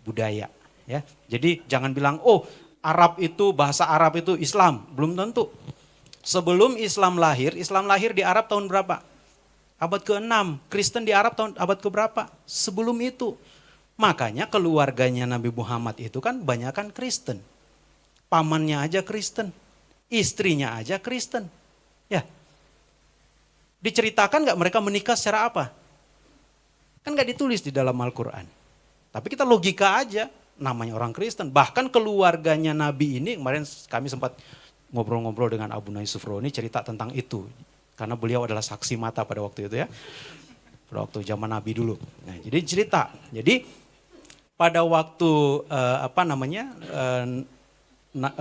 budaya. Ya. Jadi jangan bilang, oh Arab itu, bahasa Arab itu Islam. Belum tentu. Sebelum Islam lahir di Arab tahun berapa? Abad ke-6. Kristen di Arab tahun abad ke-berapa? Sebelum itu. Makanya keluarganya Nabi Muhammad itu kan banyakan Kristen. Pamannya aja Kristen. Istrinya aja Kristen. Ya. Diceritakan gak mereka menikah secara apa? Kan gak ditulis di dalam Al-Quran. Tapi kita logika aja. Namanya orang Kristen. Bahkan keluarganya Nabi ini, kemarin kami sempat ngobrol-ngobrol dengan Abu Yusuf Roni cerita tentang itu. Karena beliau adalah saksi mata pada waktu itu ya. Pada waktu zaman Nabi dulu. Nah, jadi cerita. Jadi pada waktu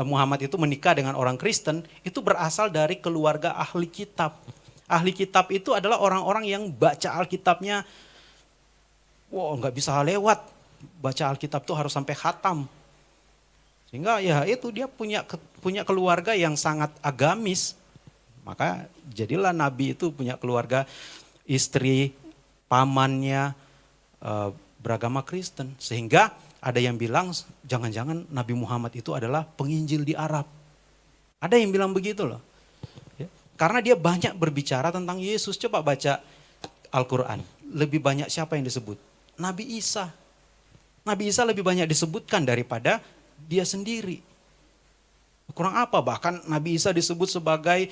Muhammad itu menikah dengan orang Kristen, itu berasal dari keluarga ahli kitab. Ahli kitab itu adalah orang-orang yang baca Alkitabnya, nggak bisa lewat. Baca Alkitab itu harus sampai khatam. Sehingga ya itu dia punya keluarga yang sangat agamis. Maka jadilah Nabi itu punya keluarga, istri, pamannya, beragama Kristen. Sehingga ada yang bilang jangan-jangan Nabi Muhammad itu adalah penginjil di Arab. Ada yang bilang begitu loh. Ya. Karena dia banyak berbicara tentang Yesus. Coba baca Al-Quran. Lebih banyak siapa yang disebut? Nabi Isa. Nabi Isa lebih banyak disebutkan daripada dia sendiri. Kurang apa? Bahkan Nabi Isa disebut sebagai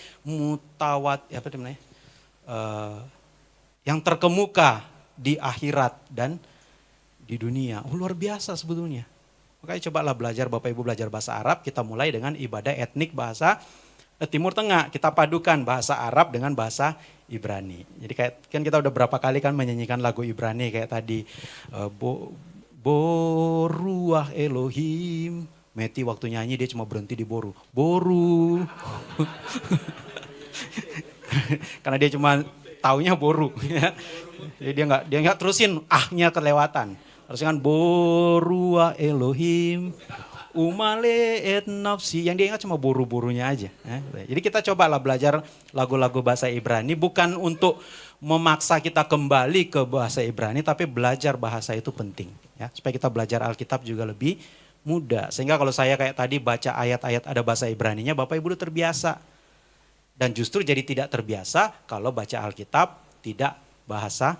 yang terkemuka di akhirat dan di dunia. Luar biasa sebetulnya. Makanya cobalah belajar, Bapak Ibu belajar bahasa Arab. Kita mulai dengan ibadah etnik bahasa Timur Tengah. Kita padukan bahasa Arab dengan bahasa Ibrani. Jadi kayak kan kita udah berapa kali kan menyanyikan lagu Ibrani kayak tadi. Boruah Elohim. Meti waktu nyanyi dia cuma berhenti di boru. Boru. Karena dia cuma taunya boru. Jadi dia nggak terusin ahnya kelewatan. Harusnya kan boruah Elohim. Umale et nafsi. Yang dia ingat cuma boru-borunya aja. Jadi kita cobalah belajar lagu-lagu bahasa Ibrani. Bukan untuk memaksa kita kembali ke bahasa Ibrani. Tapi belajar bahasa itu penting. Ya, supaya kita belajar Alkitab juga lebih mudah. Sehingga kalau saya kayak tadi baca ayat-ayat ada bahasa Ibraninya, Bapak Ibu udah terbiasa. Dan justru jadi tidak terbiasa kalau baca Alkitab tidak bahasa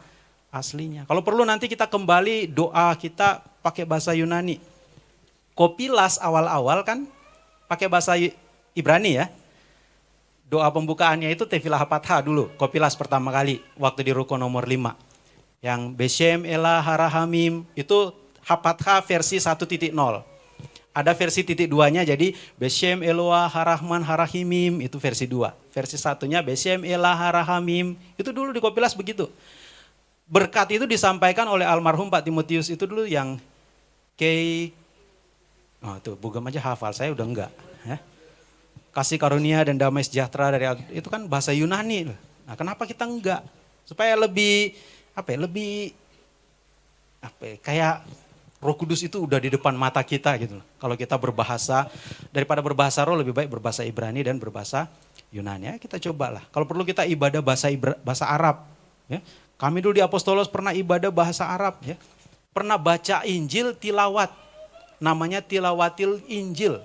aslinya. Kalau perlu nanti kita kembali doa kita pakai bahasa Yunani. Kopilas awal-awal kan pakai bahasa Ibrani ya. Doa pembukaannya itu Tefilah Hapatha dulu, Kopilas pertama kali waktu di ruko nomor 5. Yang Beshem Elah Harahamim itu Hapatha versi 1.0. Ada versi titik 2-nya jadi Beshem Eloah Harahman Harahimim itu versi 2. Versi satunya Beshem Elah Harahamim itu dulu di Kopilas begitu. Berkat itu disampaikan oleh almarhum Pak Timotius itu dulu yang oh tuh Bugam aja hafal, saya udah enggak. Ya. Kasih karunia dan damai sejahtera dari itu kan bahasa Yunani. Nah, kenapa kita enggak? Supaya lebih kayak Roh Kudus itu udah di depan mata kita gitu. Kalau kita berbahasa, daripada berbahasa roh lebih baik berbahasa Ibrani dan berbahasa Yunani. Ya, kita cobalah. Kalau perlu kita ibadah bahasa Arab. Ya. Kami dulu di Apostolos pernah ibadah bahasa Arab. Ya. Pernah baca Injil tilawat. Namanya tilawatil Injil.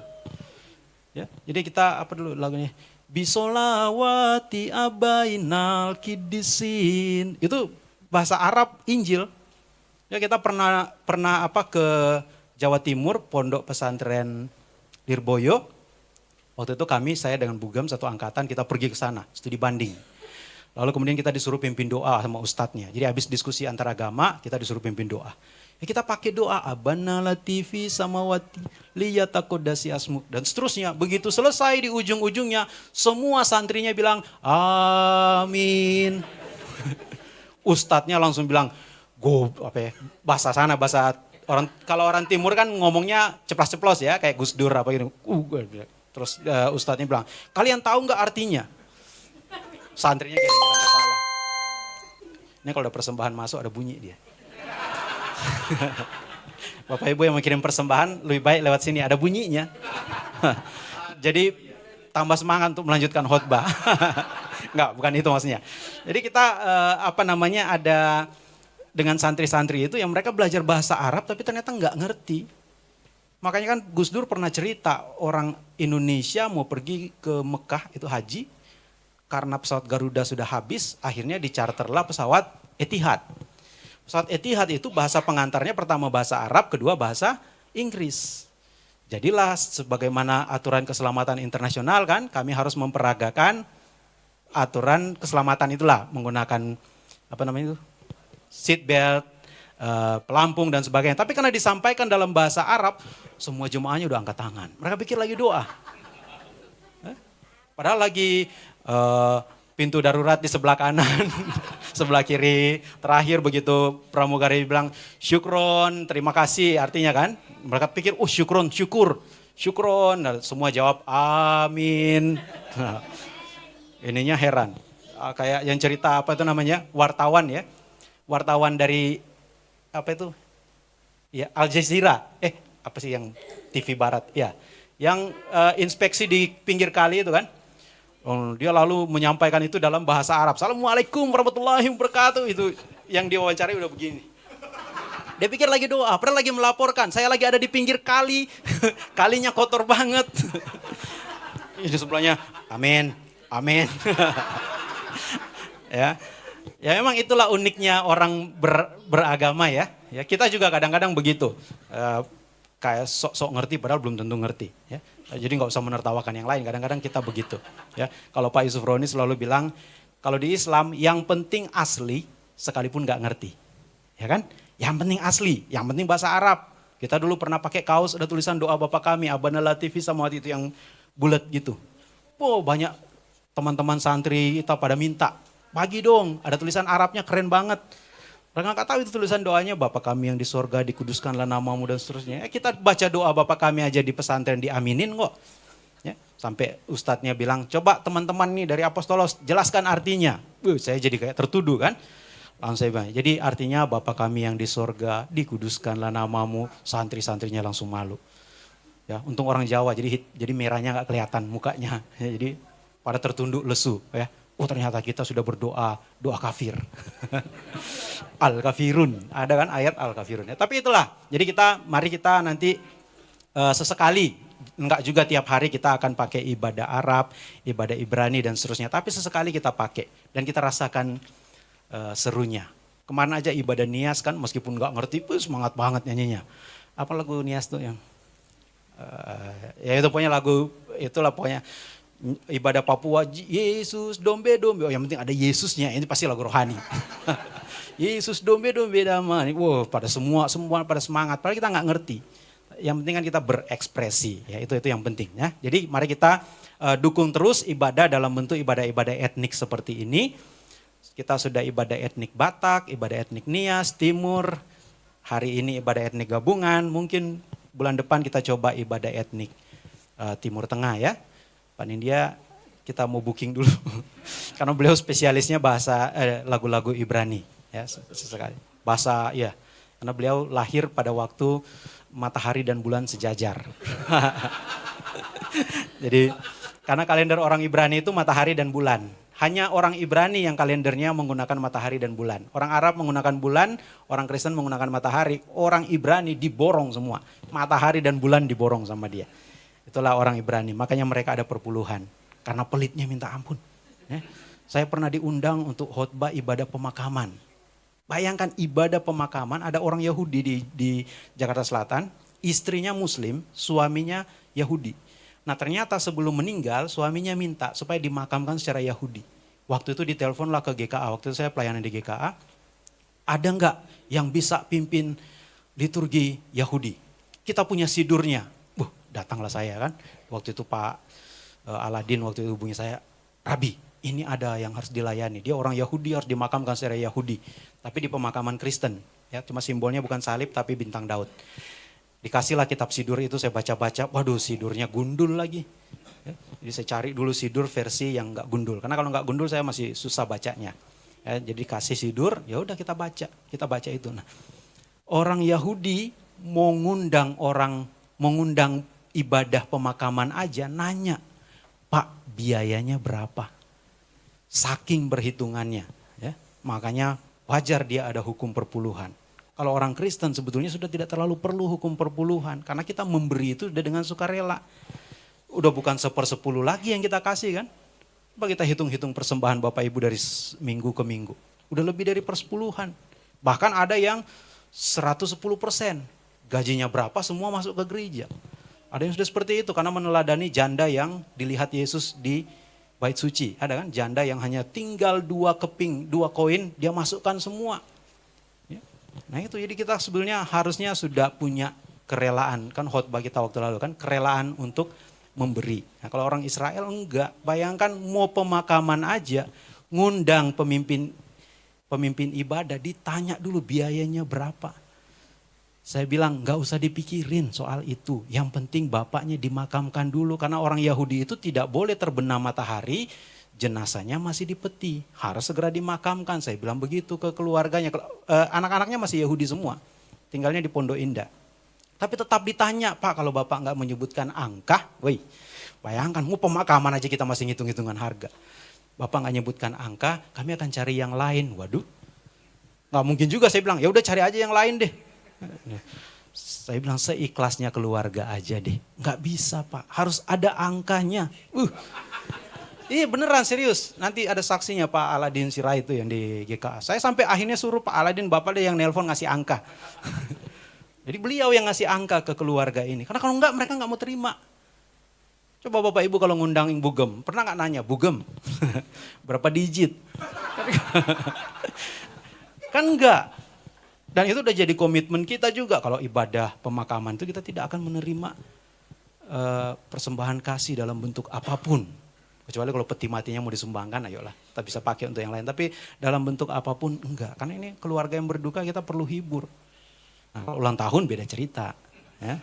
Ya, jadi kita dulu lagunya? Bisolawati abainal kidisin. Itu bahasa Arab Injil. Ya kita pernah ke Jawa Timur, Pondok Pesantren Lirboyo. Waktu itu saya dengan Bugam satu angkatan kita pergi ke sana, studi banding. Lalu kemudian kita disuruh pimpin doa sama ustadznya. Jadi habis diskusi antar agama, kita disuruh pimpin doa. Ya kita pakai doa Abana latifi samawati liyatakodasi asmuk dan seterusnya. Begitu selesai di ujung-ujungnya semua santrinya bilang amin. Ustadznya langsung bilang bahasa sana, bahasa orang, kalau orang timur kan ngomongnya ceplas-ceplos ya kayak Gus Dur apa gitu. Terus ustadznya bilang, "Kalian tahu enggak artinya?" Santrinya geleng-geleng kepala. Ini kalau ada persembahan masuk ada bunyi dia. Bapak Ibu yang mau kirim persembahan lebih baik lewat sini ada bunyinya. Jadi tambah semangat untuk melanjutkan khotbah. Enggak, bukan itu maksudnya. Jadi kita ada dengan santri-santri itu yang mereka belajar bahasa Arab tapi ternyata enggak ngerti. Makanya kan Gus Dur pernah cerita orang Indonesia mau pergi ke Mekah itu haji karena pesawat Garuda sudah habis, akhirnya dicharterlah pesawat Etihad. Pesawat Etihad itu bahasa pengantarnya pertama bahasa Arab, kedua bahasa Inggris. Jadilah sebagaimana aturan keselamatan internasional kan, kami harus memperagakan aturan keselamatan itulah menggunakan seat belt, pelampung dan sebagainya. Tapi karena disampaikan dalam bahasa Arab, semua jemaahnya udah angkat tangan. Mereka pikir lagi doa. Padahal lagi pintu darurat di sebelah kanan, sebelah kiri. Terakhir begitu pramugari bilang syukron, terima kasih artinya kan. Mereka pikir syukron, syukron. Dan semua jawab amin. Nah, ininya heran. Kayak yang cerita wartawan ya. Wartawan dari ya Al Jazeera. Apa sih yang TV Barat ya. Yang inspeksi di pinggir kali itu kan. Dia lalu menyampaikan itu dalam bahasa Arab. Assalamualaikum warahmatullahi wabarakatuh. Itu yang diwawancarai udah begini. Dia pikir lagi doa, padahal lagi melaporkan. Saya lagi ada di pinggir kali, kalinya kotor banget. Di sebelahnya, amin, amin. Ya memang itulah uniknya orang beragama ya. Ya kita juga kadang-kadang begitu. Kayak sok-sok ngerti padahal belum tentu ngerti. Ya. Jadi nggak usah menertawakan yang lain, kadang-kadang kita begitu. Ya, kalau Pak Yusuf Roni selalu bilang, kalau di Islam yang penting asli sekalipun nggak ngerti. Ya kan? Yang penting asli, yang penting bahasa Arab. Kita dulu pernah pakai kaos ada tulisan doa Bapa kami, Abana Latifi sama itu yang bulat gitu. Banyak teman-teman santri kita pada minta, pagi dong, ada tulisan Arabnya keren banget. Mereka nggak tahu itu tulisan doanya Bapa kami yang di sorga dikuduskanlah namamu dan seterusnya. Kita baca doa Bapa kami aja di pesantren diaminin kok. Ya, sampai ustadznya bilang coba teman-teman nih dari Apostolos jelaskan artinya. Saya jadi kayak tertuduh kan. Langsung saya bilang jadi artinya Bapa kami yang di sorga dikuduskanlah namamu. Santri-santrinya langsung malu. Ya, untung orang Jawa jadi merahnya nggak kelihatan mukanya. Ya, jadi pada tertunduk lesu ya. Ternyata kita sudah berdoa, doa kafir. Al-kafirun, ada kan ayat al-kafirun. Ya, tapi itulah, jadi mari kita nanti Sesekali, enggak juga tiap hari kita akan pakai ibadah Arab, ibadah Ibrani dan seterusnya. Tapi sesekali kita pakai dan kita rasakan serunya. Kemarin aja ibadah Nias kan, meskipun enggak ngerti, semangat banget nyanyinya. Apa lagu Nias tuh yang? Ya itu pokoknya lagu, itulah pokoknya ibadah Papua, Yesus dombe-dombe. Oh, yang penting ada Yesusnya, ini pasti lagu rohani. Yesus dombe-dombe damai. Wow, pada semua pada semangat, padahal kita nggak ngerti. Yang penting kan kita berekspresi, ya itu yang penting ya. Jadi mari kita dukung terus ibadah dalam bentuk ibadah-ibadah etnik seperti ini. Kita sudah ibadah etnik Batak, ibadah etnik Nias, Timur. Hari ini ibadah etnik gabungan, mungkin bulan depan kita coba ibadah etnik Timur Tengah ya. Pak Nindya kita mau booking dulu, karena beliau spesialisnya bahasa lagu-lagu Ibrani ya sesekali. Bahasa ya, karena beliau lahir pada waktu matahari dan bulan sejajar. Jadi karena kalender orang Ibrani itu matahari dan bulan. Hanya orang Ibrani yang kalendernya menggunakan matahari dan bulan. Orang Arab menggunakan bulan, orang Kristen menggunakan matahari. Orang Ibrani diborong semua. Matahari dan bulan diborong sama dia. Itulah orang Ibrani. Makanya mereka ada perpuluhan. Karena pelitnya minta ampun. Ya. Saya pernah diundang untuk khotbah ibadah pemakaman. Bayangkan ibadah pemakaman, ada orang Yahudi di Jakarta Selatan, istrinya Muslim, suaminya Yahudi. Nah ternyata sebelum meninggal, suaminya minta supaya dimakamkan secara Yahudi. Waktu itu diteleponlah ke GKA, waktu itu saya pelayanan di GKA, ada enggak yang bisa pimpin liturgi Yahudi? Kita punya sidurnya. Datanglah saya kan, waktu itu Pak Aladin waktu itu hubungi saya, Rabi, ini ada yang harus dilayani. Dia orang Yahudi, harus dimakamkan secara Yahudi. Tapi di pemakaman Kristen. Ya, cuma simbolnya bukan salib tapi bintang Daud. Dikasihlah kitab sidur itu, saya baca-baca. Waduh, sidurnya gundul lagi. Ya, jadi saya cari dulu sidur versi yang enggak gundul. Karena kalau enggak gundul saya masih susah bacanya. Ya, jadi kasih sidur, ya udah kita baca itu. Nah, orang Yahudi mengundang ibadah pemakaman aja nanya, Pak, biayanya berapa? Saking berhitungannya, ya. Makanya wajar dia ada hukum perpuluhan. Kalau orang Kristen sebetulnya sudah tidak terlalu perlu hukum perpuluhan, karena kita memberi itu sudah dengan sukarela. Udah bukan 1/10 lagi yang kita kasih kan. Coba kita hitung-hitung persembahan Bapak Ibu dari minggu ke minggu. Udah lebih dari persepuluhan. Bahkan ada yang 110%. Gajinya berapa semua masuk ke gereja. Ada yang sudah seperti itu karena meneladani janda yang dilihat Yesus di Bait Suci. Ada kan janda yang hanya tinggal 2 keping, 2 koin, dia masukkan semua. Ya. Nah itu jadi kita sebenarnya harusnya sudah punya kerelaan. Kan khotbah kita waktu lalu kan kerelaan untuk memberi. Nah kalau orang Israel enggak. Bayangkan mau pemakaman aja, ngundang pemimpin ibadah, ditanya dulu biayanya berapa. Saya bilang nggak usah dipikirin soal itu. Yang penting bapaknya dimakamkan dulu. Karena orang Yahudi itu tidak boleh terbenam matahari, jenazahnya masih di peti. Harus segera dimakamkan. Saya bilang begitu ke keluarganya. Anak-anaknya masih Yahudi semua. Tinggalnya di Pondok Indah. Tapi tetap ditanya, Pak kalau bapak nggak menyebutkan angka. Woi, bayangkan mau pemakaman aja kita masih ngitung-hitungan harga. Bapak nggak nyebutkan angka, kami akan cari yang lain. Waduh, nggak mungkin juga saya bilang, ya udah cari aja yang lain deh. Saya bilang seikhlasnya keluarga aja deh. Nggak bisa Pak, harus ada angkanya. Iya beneran serius. Nanti ada saksinya Pak Aladin Sirait itu yang di GKA. Saya sampai akhirnya suruh Pak Aladin, Bapak deh yang nelpon ngasih angka. Jadi beliau yang ngasih angka ke keluarga ini. Karena kalau enggak mereka nggak mau terima. Coba Bapak Ibu kalau ngundang Bugem, pernah nggak nanya Bugem berapa digit? Kan enggak. Dan itu udah jadi komitmen kita juga. Kalau ibadah pemakaman itu kita tidak akan menerima persembahan kasih dalam bentuk apapun. Kecuali kalau peti matinya mau disumbangkan, ayolah kita bisa pakai untuk yang lain. Tapi dalam bentuk apapun enggak. Karena ini keluarga yang berduka kita perlu hibur. Nah, ulang tahun beda cerita. Ya.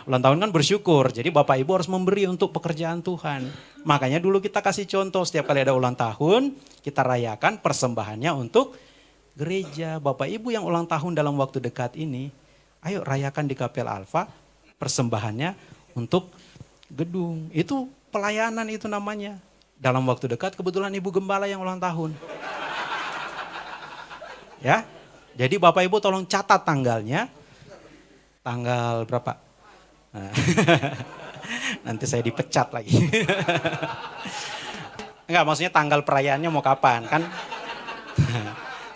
Ulang tahun kan bersyukur. Jadi Bapak Ibu harus memberi untuk pekerjaan Tuhan. Makanya dulu kita kasih contoh setiap kali ada ulang tahun, kita rayakan persembahannya untuk gereja. Bapak Ibu yang ulang tahun dalam waktu dekat ini, ayo rayakan di Kapel Alfa persembahannya untuk gedung. Itu pelayanan itu namanya. Dalam waktu dekat kebetulan Ibu Gembala yang ulang tahun. Ya, jadi Bapak Ibu tolong catat tanggalnya. Tanggal berapa? Nah, nanti saya dipecat lagi. Enggak, maksudnya tanggal perayaannya mau kapan kan?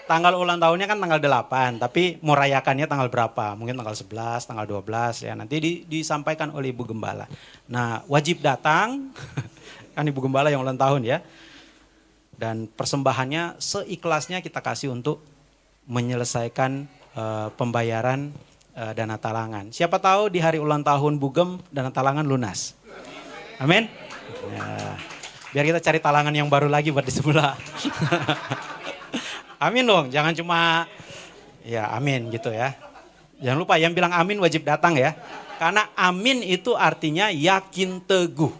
Tanggal ulang tahunnya kan tanggal 8, tapi mau rayakannya tanggal berapa? Mungkin tanggal 11, tanggal 12 ya. Nanti disampaikan oleh Ibu Gembala. Nah, wajib datang. Kan Ibu Gembala yang ulang tahun ya. Dan persembahannya seikhlasnya kita kasih untuk menyelesaikan pembayaran dana talangan. Siapa tahu di hari ulang tahun Bugem dana talangan lunas. Amin. Ya, biar kita cari talangan yang baru lagi buat di sebelah. Amin dong, jangan cuma ya amin gitu ya. Jangan lupa yang bilang amin wajib datang ya. Karena amin itu artinya yakin teguh.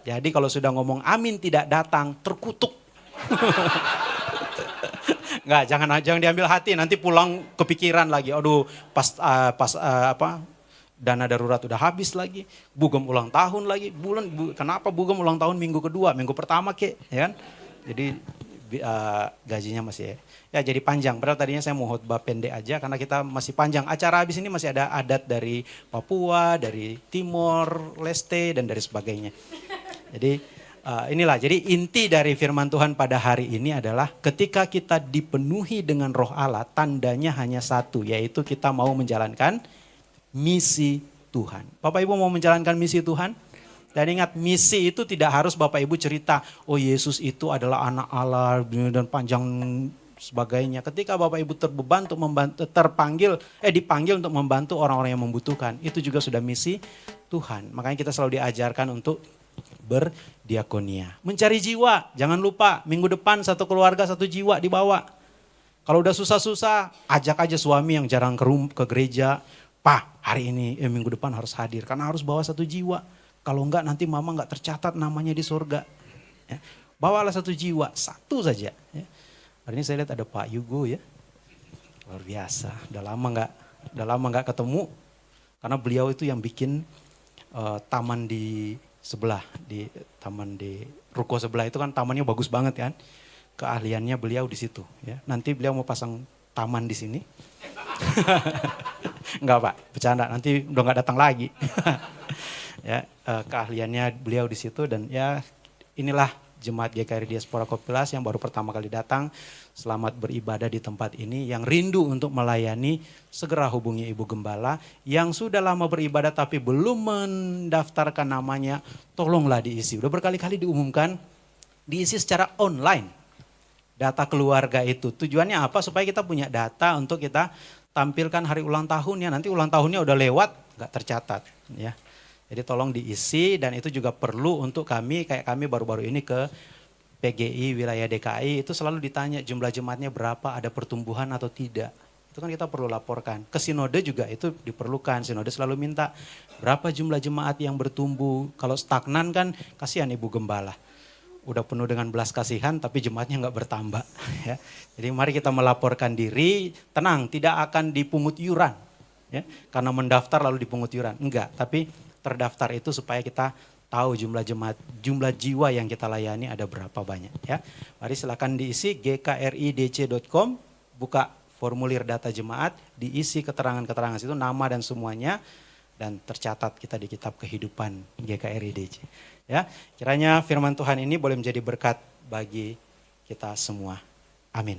Jadi kalau sudah ngomong amin tidak datang, terkutuk. Enggak, jangan diambil hati, nanti pulang kepikiran lagi. Aduh, pas dana darurat udah habis lagi, Bugem ulang tahun lagi. Kenapa Bugem ulang tahun minggu kedua, minggu pertama ya kan? Jadi gajinya masih ya jadi panjang. Padahal tadinya saya mau khotbah pendek aja karena kita masih panjang. Acara habis ini masih ada adat dari Papua, dari Timor Leste dan dari sebagainya. Jadi inilah, jadi inti dari firman Tuhan pada hari ini adalah ketika kita dipenuhi dengan Roh Allah, tandanya hanya satu, yaitu kita mau menjalankan misi Tuhan. Bapak Ibu mau menjalankan misi Tuhan? Dan ingat, misi itu tidak harus Bapak Ibu cerita, oh Yesus itu adalah anak Allah dan panjang sebagainya. Ketika Bapak Ibu terbeban untuk membantu, dipanggil untuk membantu orang-orang yang membutuhkan, itu juga sudah misi Tuhan. Makanya kita selalu diajarkan untuk berdiakonia. Mencari jiwa, jangan lupa minggu depan satu keluarga satu jiwa dibawa. Kalau udah susah-susah, ajak aja suami yang jarang ke gereja. Pak, hari ini minggu depan harus hadir karena harus bawa satu jiwa. Kalau enggak nanti mama enggak tercatat namanya di surga. Ya. Bawalah satu jiwa, satu saja. Ya. Hari ini saya lihat ada Pak Yugo ya. Luar biasa, udah lama enggak ketemu. Karena beliau itu yang bikin taman di sebelah, di taman di ruko sebelah itu kan tamannya bagus banget kan. Keahliannya beliau di situ. Ya. Nanti beliau mau pasang taman di sini. Enggak Pak, bercanda, nanti udah enggak datang lagi. Ya, keahliannya beliau di situ dan ya inilah Jemaat GKRI Diaspora Kopilas yang baru pertama kali datang. Selamat beribadah di tempat ini. Yang rindu untuk melayani, segera hubungi Ibu Gembala. Yang sudah lama beribadah tapi belum mendaftarkan namanya, tolonglah diisi. Udah berkali-kali diumumkan, diisi secara online. Data keluarga itu. Tujuannya apa? Supaya kita punya data untuk kita tampilkan hari ulang tahunnya. Nanti ulang tahunnya udah lewat, nggak tercatat. Ya. Jadi tolong diisi dan itu juga perlu untuk kami, kayak kami baru-baru ini ke PGI wilayah DKI itu selalu ditanya jumlah jemaatnya berapa, ada pertumbuhan atau tidak. Itu kan kita perlu laporkan. Ke sinode juga itu diperlukan, sinode selalu minta berapa jumlah jemaat yang bertumbuh. Kalau stagnan kan kasihan Ibu Gembala. Udah penuh dengan belas kasihan tapi jemaatnya nggak bertambah. Ya. Jadi mari kita melaporkan diri, tenang tidak akan dipungut iuran. Ya. Karena mendaftar lalu dipungut iuran, enggak. Tapi terdaftar itu supaya kita tahu jumlah jemaat, jumlah jiwa yang kita layani ada berapa banyak ya. Mari silakan diisi gkridc.com, buka formulir data jemaat, diisi keterangan-keterangan situ nama dan semuanya dan tercatat kita di kitab kehidupan GKRIDC. Ya, kiranya firman Tuhan ini boleh menjadi berkat bagi kita semua. Amin.